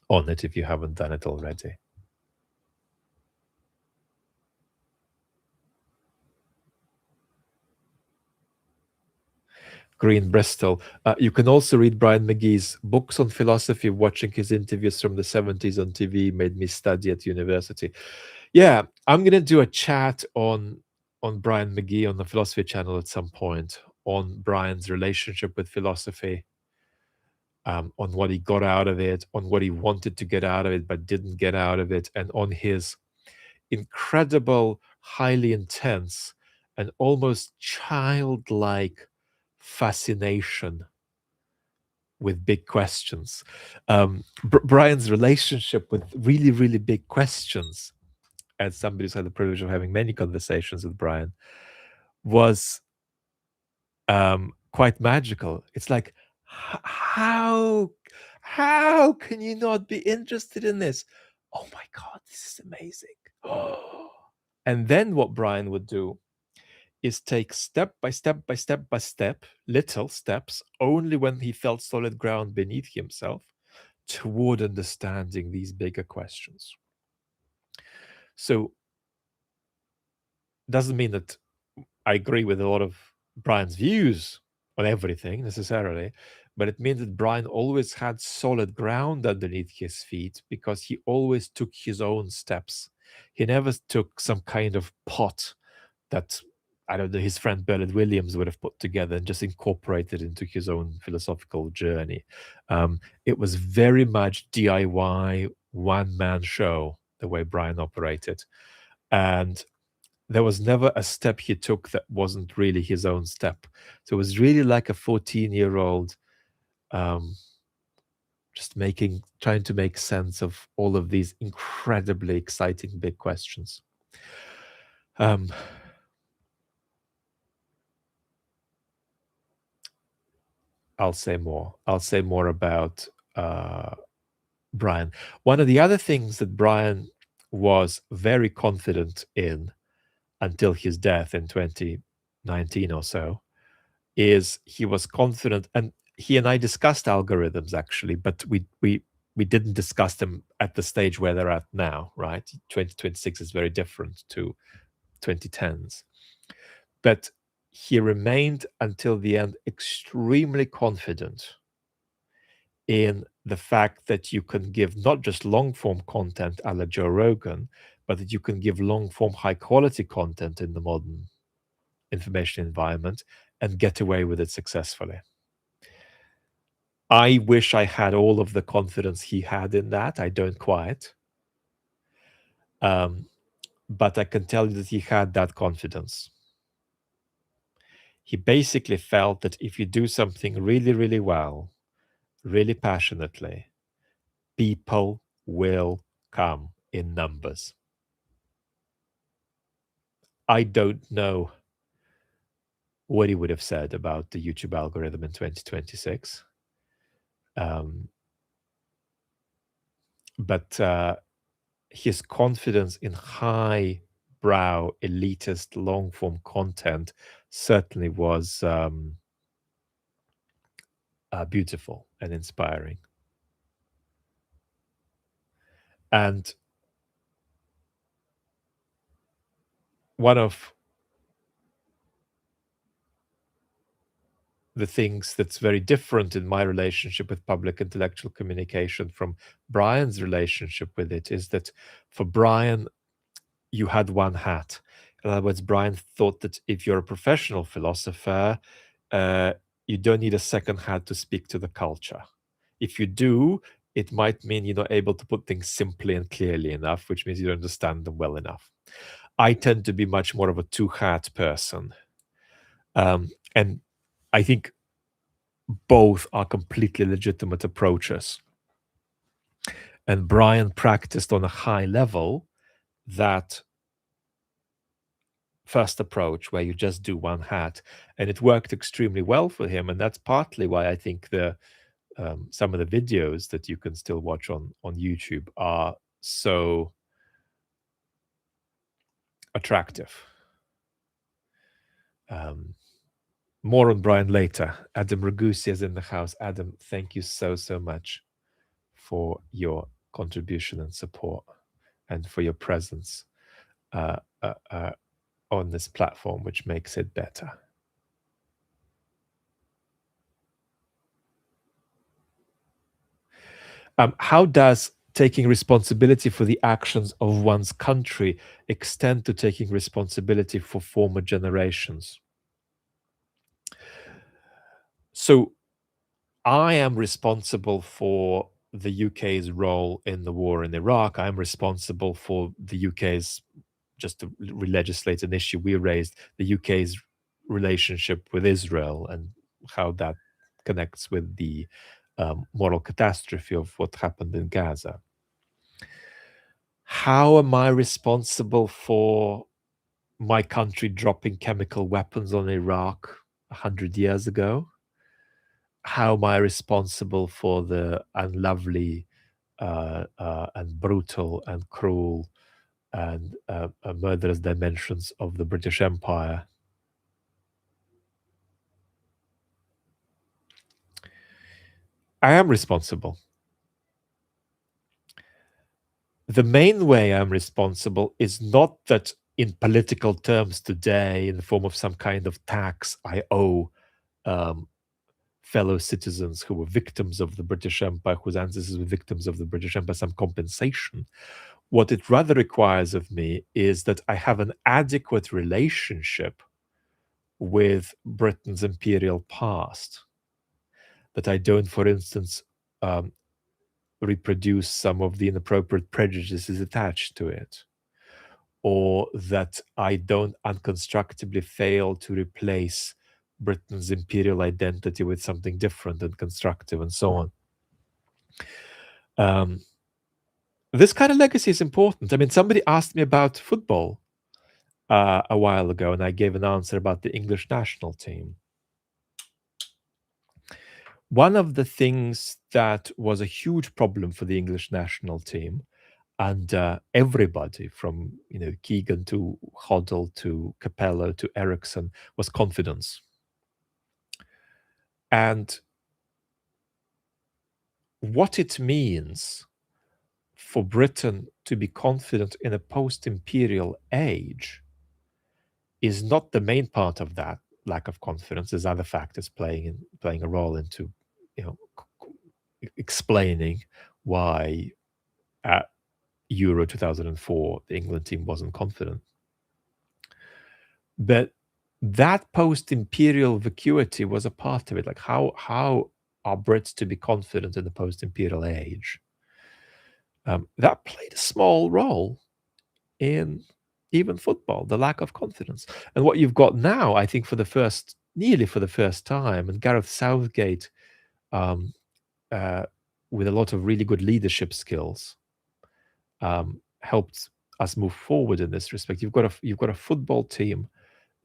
S1: on it if you haven't done it already. Green Bristol. You can also read Bryan Magee's books on philosophy. Watching his interviews from the 70s on TV made me study at university. Yeah, I'm going to do a chat on Bryan Magee on the Philosophy Channel at some point, on Bryan's relationship with philosophy, on what he got out of it, on what he wanted to get out of it but didn't get out of it, and on his incredible, highly intense, and almost childlike fascination with big questions. Bryan's relationship with really, really big questions, as somebody who's had the privilege of having many conversations with Bryan, was quite magical. It's like, how can you not be interested in this? Oh my God, this is amazing. And then what Bryan would do is take step by step by step by step, little steps, only when he felt solid ground beneath himself, toward understanding these bigger questions. So, doesn't mean that I agree with a lot of Bryan's views on everything necessarily, but it means that Bryan always had solid ground underneath his feet because he always took his own steps. He never took some kind of pot that, I don't know, his friend Bernard Williams would have put together and just incorporated into his own philosophical journey. It was very much DIY, one-man show, the way Bryan operated. And there was never a step he took that wasn't really his own step. So it was really like a 14-year-old just trying to make sense of all of these incredibly exciting big questions. I'll say more. I'll say more about Bryan. One of the other things that Bryan was very confident in until his death in 2019 or so is he was confident, and he and I discussed algorithms actually, but we didn't discuss them at the stage where they're at now, right? 2026 is very different to 2010s. But he remained until the end extremely confident in the fact that you can give not just long form content a la Joe Rogan, but that you can give long form high quality content in the modern information environment and get away with it successfully. I wish I had all of the confidence he had in that. I don't quite. But I can tell you that he had that confidence. He basically felt that if you do something really, really well, really passionately, people will come in numbers. I don't know what he would have said about the YouTube algorithm in 2026. But his confidence in high brow, elitist, long form content certainly was beautiful and inspiring. And one of the things that's very different in my relationship with public intellectual communication from Bryan's relationship with it is that for Bryan, you had one hat. In other words, Bryan thought that if you're a professional philosopher, you don't need a second hat to speak to the culture. If you do, it might mean you're not able to put things simply and clearly enough, which means you don't understand them well enough. I tend to be much more of a two-hat person. And I think both are completely legitimate approaches. And Bryan practiced on a high level that first approach where you just do one hat, and it worked extremely well for him. And that's partly why I think some of the videos that you can still watch on YouTube are so attractive. More on Bryan later. Adam Ragusi is in the house. Adam, thank you so much for your contribution and support and for your presence on this platform, which makes it better. How does taking responsibility for the actions of one's country extend to taking responsibility for former generations? So I am responsible for the UK's role in the war in Iraq. I'm responsible for the UK's, just to legislate an issue we raised, the UK's relationship with Israel and how that connects with the moral catastrophe of what happened in Gaza. How am I responsible for my country dropping chemical weapons on Iraq 100 years ago? How am I responsible for the unlovely and brutal and cruel and murderous dimensions of the British Empire? I am responsible. The main way I'm responsible is not that in political terms today, in the form of some kind of tax, I owe fellow citizens who were victims of the British Empire, whose ancestors were victims of the British Empire, some compensation. What it rather requires of me is that I have an adequate relationship with Britain's imperial past. That I don't, for instance, reproduce some of the inappropriate prejudices attached to it, or that I don't unconstructively fail to replace Britain's imperial identity with something different and constructive and so on. This kind of legacy is important. I mean, somebody asked me about football a while ago, and I gave an answer about the English national team. One of the things that was a huge problem for the English national team, and everybody from Keegan to Hoddle to Capello to Ericsson, was confidence. And what it means for Britain to be confident in a post-imperial age is not the main part of that lack of confidence. There's other factors playing a role into explaining why at Euro 2004 the England team wasn't confident. But that post-imperial vacuity was a part of it. Like how are Brits to be confident in the post-imperial age? That played a small role in even football, the lack of confidence. And what you've got now, I think, nearly for the first time, and Gareth Southgate, with a lot of really good leadership skills, helped us move forward in this respect. You've got a football team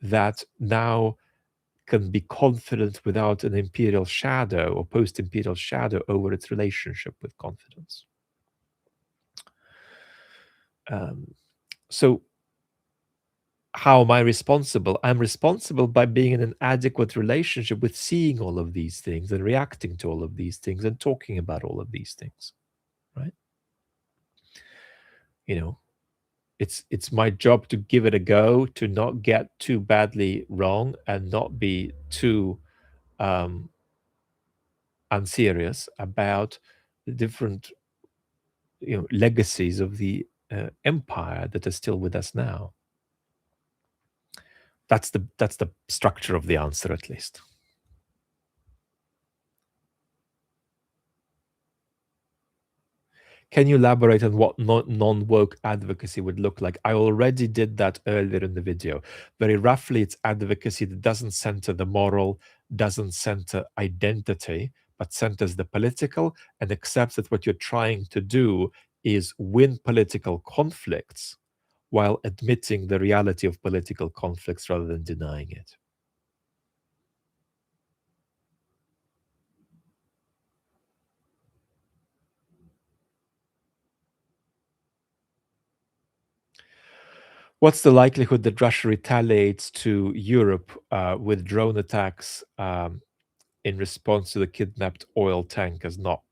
S1: that now can be confident without an imperial shadow or post-imperial shadow over its relationship with confidence. So how am I responsible? I'm responsible by being in an adequate relationship with seeing all of these things and reacting to all of these things and talking about all of these things, right? It's my job to give it a go, to not get too badly wrong and not be too unserious about the different legacies of the empire that are still with us now. That's the structure of the answer, at least. Can you elaborate on what non-woke advocacy would look like? I already did that earlier in the video. Very roughly, it's advocacy that doesn't center the moral, doesn't center identity, but centers the political and accepts that what you're trying to do is win political conflicts while admitting the reality of political conflicts rather than denying it. What's the likelihood that Russia retaliates to Europe with drone attacks in response to the kidnapped oil tankers? Not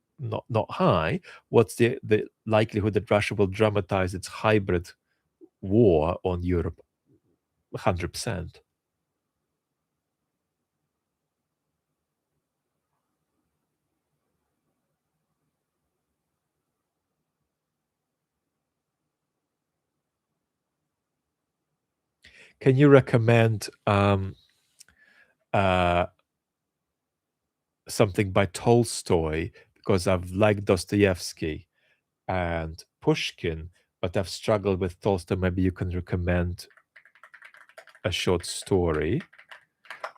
S1: high. What's the likelihood that Russia will dramatize its hybrid war on Europe? 100%. Can you recommend uh, something by Tolstoy? Because I've liked Dostoevsky and Pushkin, but I've struggled with Tolstoy. Maybe you can recommend a short story.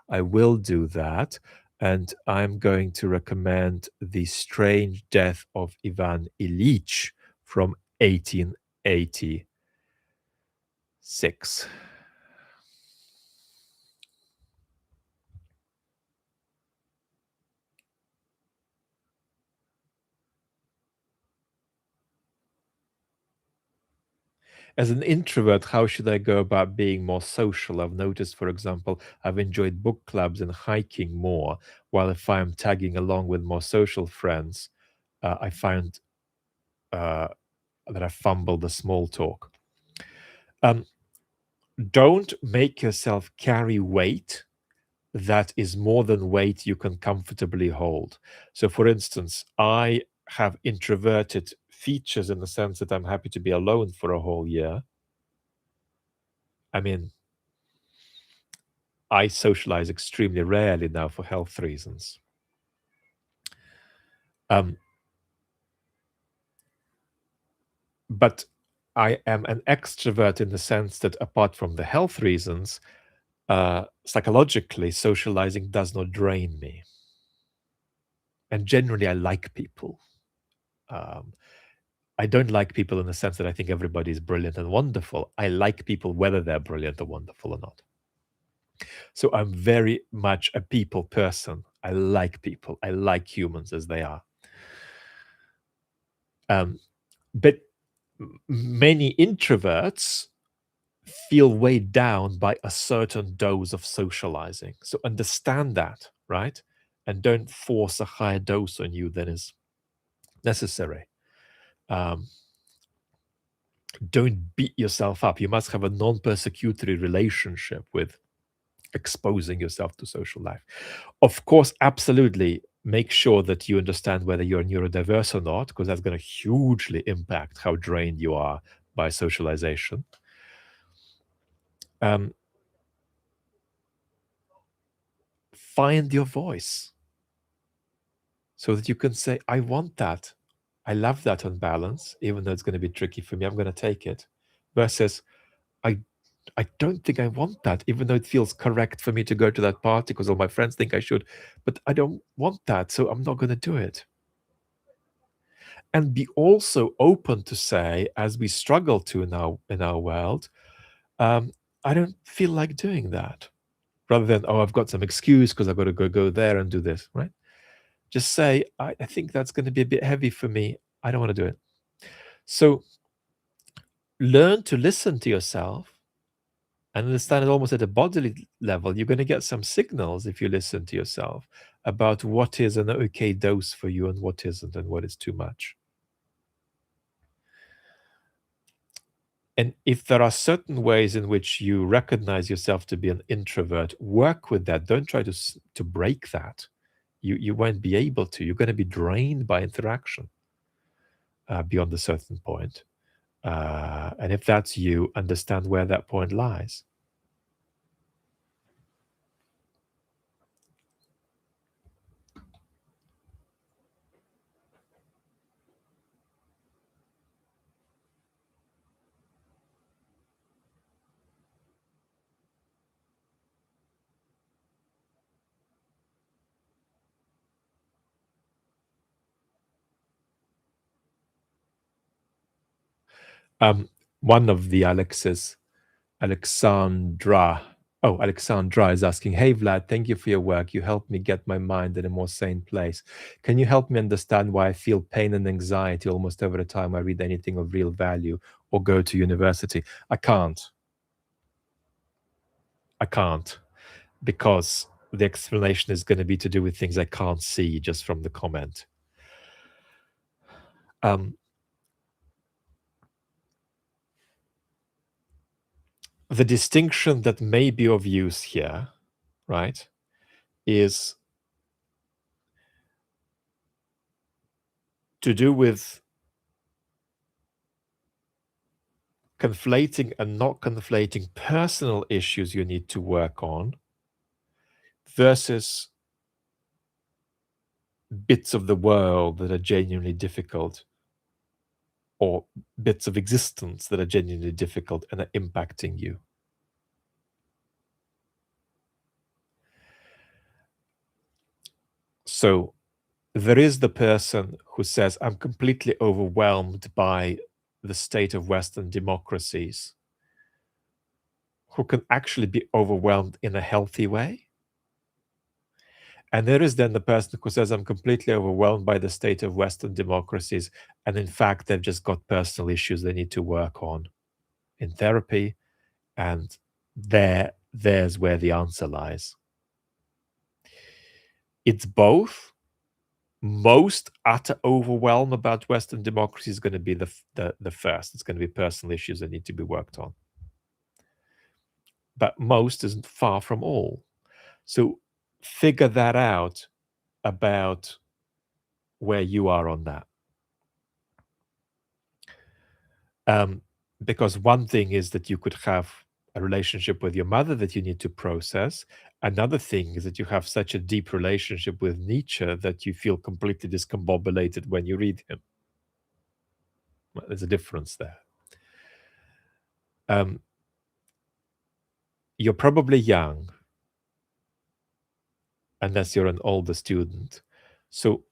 S1: I will do that. And I'm going to recommend The Strange Death of Ivan Ilyich from 1886. As an introvert, how should I go about being more social? I've noticed, for example, I've enjoyed book clubs and hiking more, while if I'm tagging along with more social friends, I find uh, that I fumble the small talk. Um, don't make yourself carry weight that is more than weight you can comfortably hold. So, for instance, I have introverted features in the sense that I'm happy to be alone for a whole year. I mean, I socialize extremely rarely now for health reasons. Um, but I am an extrovert in the sense that, apart from the health reasons, psychologically, socializing does not drain me. And generally, I like people. Um, I don't like people in the sense that I think everybody is brilliant and wonderful. I like people whether they're brilliant or wonderful or not. So I'm very much a people person. I like people. I like humans as they are. But many introverts feel weighed down by a certain dose of socializing. So understand that, right? And don't force a higher dose on you than is necessary. Um, don't beat yourself up. You must have a non persecutory relationship with exposing yourself to social life. Of course, absolutely make sure that you understand whether you're neurodiverse or not, because that's going to hugely impact how drained you are by socialization. Um, find your voice so that you can say, I want that. I love that on balance, even though it's going to be tricky for me. I'm going to take it. Versus, I I don't think I want that, even though it feels correct for me to go to that party because all my friends think I should, but I don't want that, so I'm not going to do it. And be also open to say, as we struggle to in our world, um, I don't feel like doing that. Rather than, oh, I've got some excuse because I've got to go there and do this, right? Just say, I think that's going to be a bit heavy for me. I don't want to do it. So learn to listen to yourself and understand it almost at a bodily level. You're going to get some signals if you listen to yourself about what is an okay dose for you and what isn't, and what is too much. And if there are certain ways in which you recognize yourself to be an introvert, work with that. Don't try to break that. You won't be able to. You're going to be drained by interaction beyond a certain point. And if that's you, understand where that point lies. One of the Alexes, Alexandra. Oh, Alexandra is asking, hey Vlad, thank you for your work. You helped me get my mind in a more sane place. Can you help me understand why I feel pain and anxiety almost every time I read anything of real value or go to university? I can't. I can't, because the explanation is going to be to do with things I can't see just from the comment. The distinction that may be of use here, right, is to do with conflating and not conflating personal issues you need to work on versus bits of the world that are genuinely difficult, or bits of existence that are genuinely difficult and are impacting you. So there is the person who says, I'm completely overwhelmed by the state of Western democracies, who can actually be overwhelmed in a healthy way. And there is then the person who says, I'm completely overwhelmed by the state of Western democracies. And in fact, they've just got personal issues they need to work on in therapy. And there's where the answer lies. It's both. Most utter overwhelm about Western democracy is going to be the first. It's going to be personal issues that need to be worked on. But most isn't far from all. So figure that out about where you are on that. Because one thing is that you could have a relationship with your mother that you need to process. Another thing is that you have such a deep relationship with Nietzsche that you feel completely discombobulated when you read him. Well, there's a difference there. You're probably young, unless you're an older student. So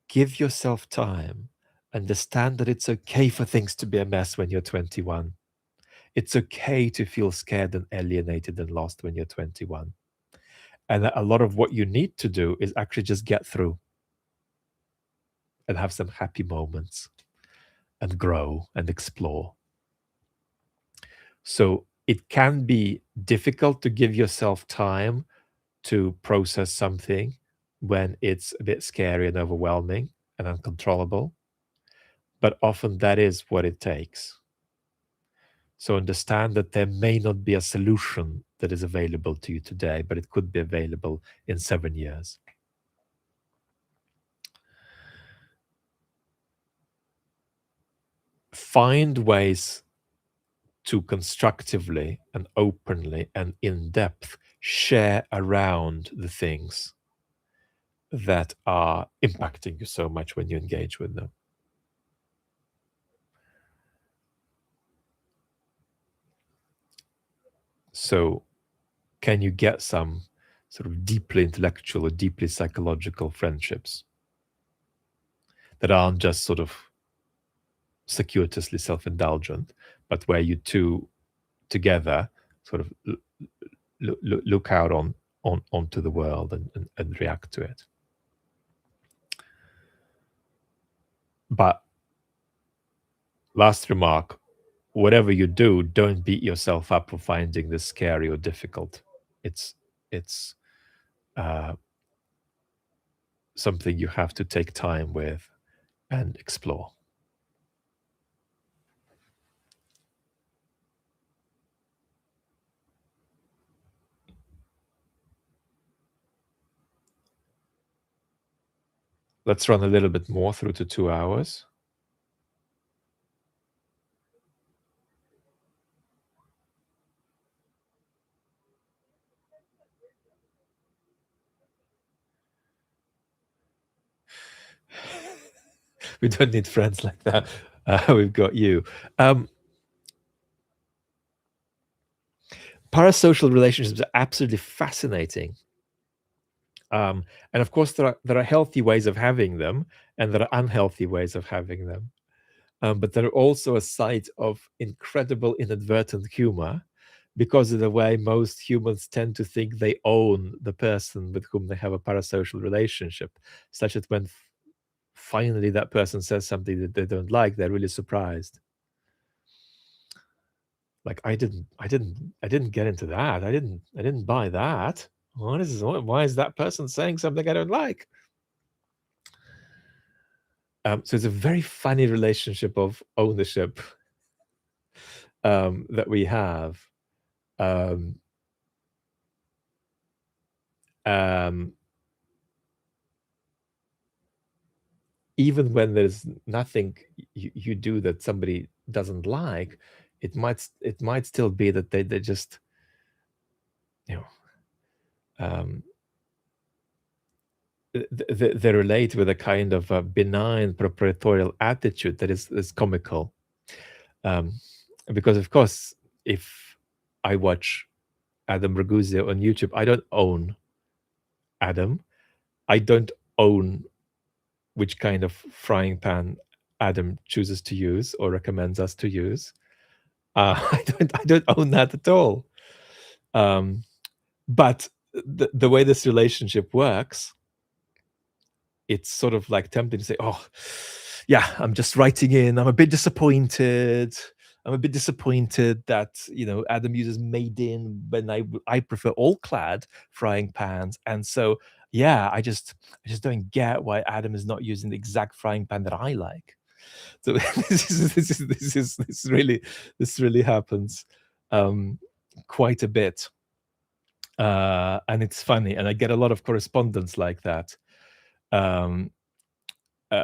S1: give yourself time. Understand that it's okay for things to be a mess when you're 21. It's okay to feel scared and alienated and lost when you're 21. And a lot of what you need to do is actually just get through and have some happy moments and grow and explore. So it can be difficult to give yourself time to process something when it's a bit scary and overwhelming and uncontrollable. But often that is what it takes. So understand that there may not be a solution that is available to you today, but it could be available in 7 years. Find ways to constructively and openly and in depth share around the things that are impacting you so much when you engage with them. So can you get some sort of deeply intellectual or deeply psychological friendships that aren't just sort of circuitously self-indulgent, but where you two together sort of look out onto the world and react to it. But last remark, whatever you do, don't beat yourself up for finding this scary or difficult. It's something you have to take time with and explore. Let's run a little bit more through to 2 hours. We don't need friends like that. We've got you. Parasocial relationships are absolutely fascinating. And of course, there are healthy ways of having them, and there are unhealthy ways of having them. But they're also a site of incredible inadvertent humor, because of the way most humans tend to think they own the person with whom they have a parasocial relationship, such that when finally that person says something that they don't like, they're really surprised. Like I didn't get into that. I didn't buy that. Why is that person saying something I don't like? So it's a very funny relationship of ownership that we have. Um, um, even when there's nothing you do that somebody doesn't like, it might still be that they just, you know, they relate with a kind of a benign proprietorial attitude that is comical. Because of course, if I watch Adam Ragusea on YouTube, I don't own Adam. I don't own which kind of frying pan Adam chooses to use or recommends us to use. I don't own that at all. But the way this relationship works, it's sort of like tempting to say, "Oh, yeah, I'm just writing in. I'm a bit disappointed. I'm a bit disappointed that Adam uses made in when I prefer all clad frying pans, and so yeah, I just don't get why Adam is not using the exact frying pan that I like." So this really happens quite a bit, and it's funny, and I get a lot of correspondence like that.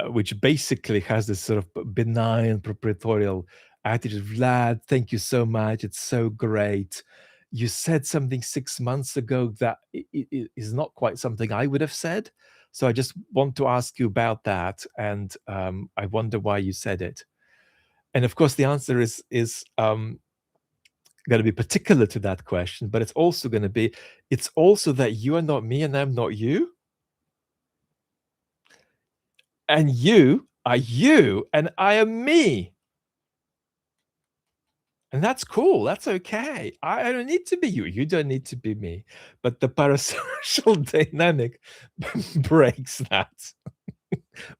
S1: Which basically has this sort of benign proprietorial attitude. Vlad, thank you so much. It's so great. You said something 6 months ago that is not quite something I would have said. So I just want to ask you about that. And I wonder why you said it. And of course, the answer is going to be particular to that question, but it's also going to be, it's also that you are not me and I'm not you. And you are you, and I am me. And that's cool. That's okay. I don't need to be you. You don't need to be me. But the parasocial dynamic breaks that,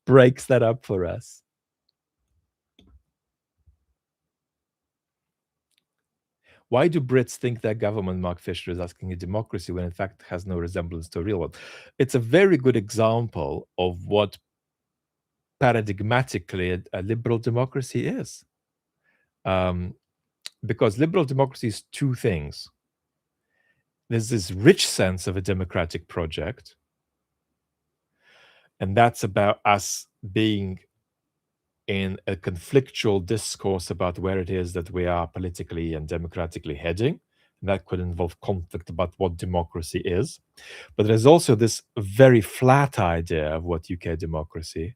S1: breaks that up for us. Why do Brits think their government, Mark Fisher, is asking a democracy when in fact has no resemblance to a real one? It's a very good example of what paradigmatically a liberal democracy is. Because liberal democracy is two things. There's this rich sense of a democratic project, and that's about us being in a conflictual discourse about where it is that we are politically and democratically heading. And that could involve conflict about what democracy is. But there's also this very flat idea of what democracy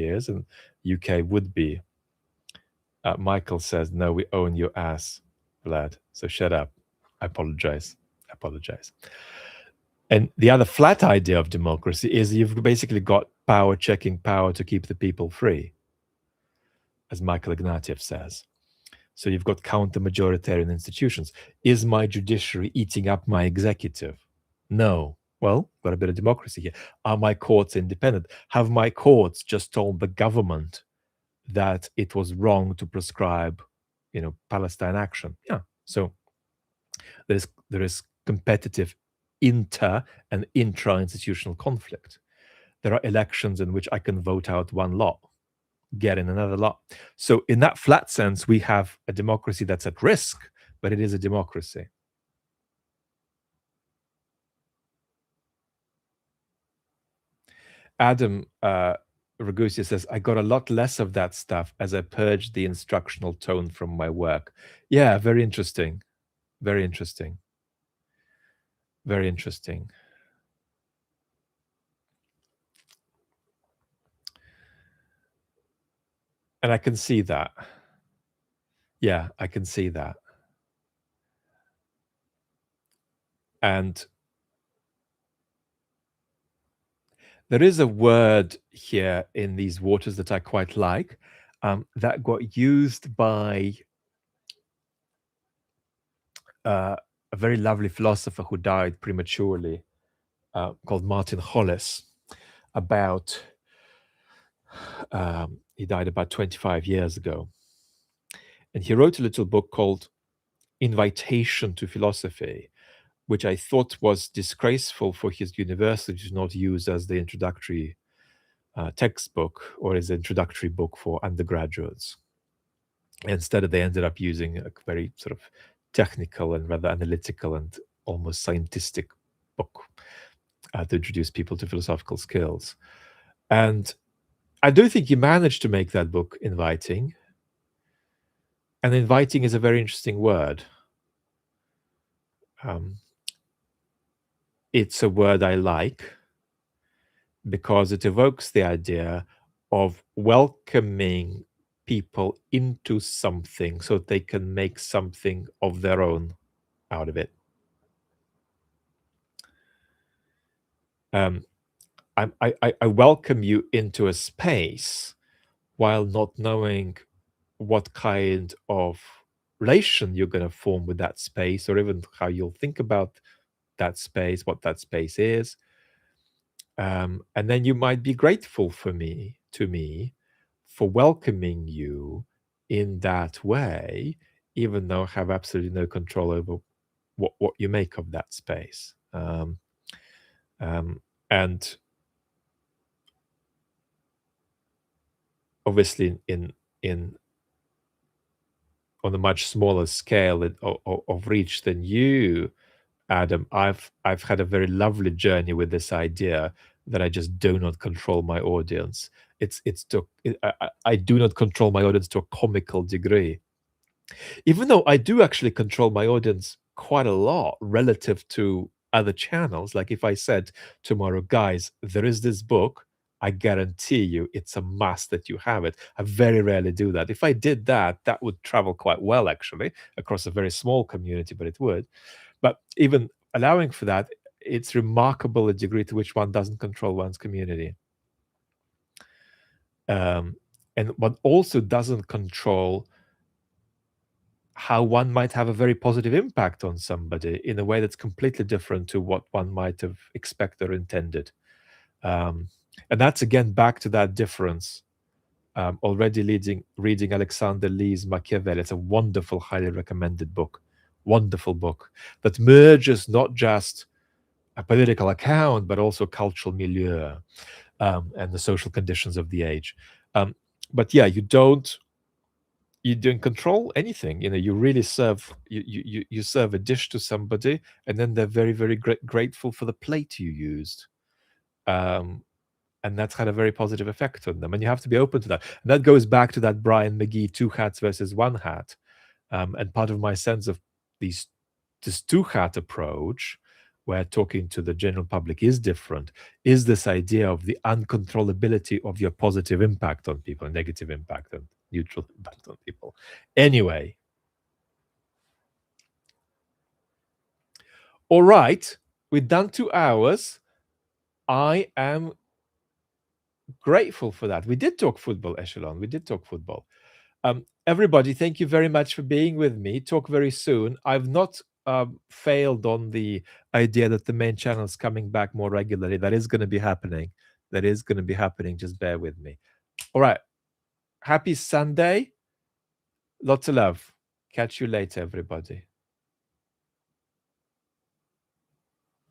S1: is, and UK would be. Michael says, no, we own your ass, Vlad. So shut up. I apologize. And the other flat idea of democracy is you've basically got power checking power to keep the people free, as Michael Ignatieff says. So you've got counter-majoritarian institutions. Is my judiciary eating up my executive? No. Well, got a bit of democracy here. Are my courts independent? Have my courts just told the government that it was wrong to prescribe, Palestine action? Yeah. So there is competitive inter and intra-institutional conflict. There are elections in which I can vote out one law, get in another law. So in that flat sense, we have a democracy that's at risk, but it is a democracy. Adam Ragusia says, I got a lot less of that stuff as I purged the instructional tone from my work. Yeah, very interesting. Very interesting. Very interesting. And I can see that. Yeah, I can see that. And there is a word here in these waters that I quite like, that got used by a very lovely philosopher who died prematurely, called Martin Hollis. He died about 25 years ago. And he wrote a little book called Invitation to Philosophy, which I thought was disgraceful for his university to not use as the introductory textbook or as an introductory book for undergraduates. Instead, they ended up using a very sort of technical and rather analytical and almost scientific book to introduce people to philosophical skills. And I do think he managed to make that book inviting. And inviting is a very interesting word. It's a word I like because it evokes the idea of welcoming people into something so they can make something of their own out of it. I welcome you into a space while not knowing what kind of relation you're going to form with that space, or even how you'll think about that space, what that space is. And then you might be grateful to me for welcoming you in that way, even though I have absolutely no control over what you make of that space. And obviously in on a much smaller scale of reach than you, Adam, I've had a very lovely journey with this idea that I just do not control my audience. I do not control my audience to a comical degree, even though I do actually control my audience quite a lot relative to other channels. Like if I said tomorrow, guys, there is this book, I guarantee you it's a must that you have it. I very rarely do that. If I did that, that would travel quite well, actually, across a very small community, but it would. But even allowing for that, it's remarkable the degree to which one doesn't control one's community. And one also doesn't control how one might have a very positive impact on somebody in a way that's completely different to what one might have expected or intended. And that's, again, back to that difference. Already reading Alexander Lee's Machiavelli. It's a wonderful, highly recommended book. Wonderful book that merges not just a political account, but also cultural milieu and the social conditions of the age. But yeah, you don't control anything. You really serve you serve a dish to somebody, and then they're very, very grateful for the plate you used. And that's had a very positive effect on them. And you have to be open to that. And that goes back to that Bryan Magee 2 hats versus 1 hat. And part of my sense of this 2 hat approach, where talking to the general public is different, is this idea of the uncontrollability of your positive impact on people, negative impact and neutral impact on people. Anyway. All right. We're done 2 hours. I am grateful for that. We did talk football, Echelon. We did talk football. Everybody, thank you very much for being with me. Talk very soon. I've not failed on the idea that the main channel is coming back more regularly. That is going to be happening. That is going to be happening. Just bear with me. All right. Happy Sunday. Lots of love. Catch you later, everybody.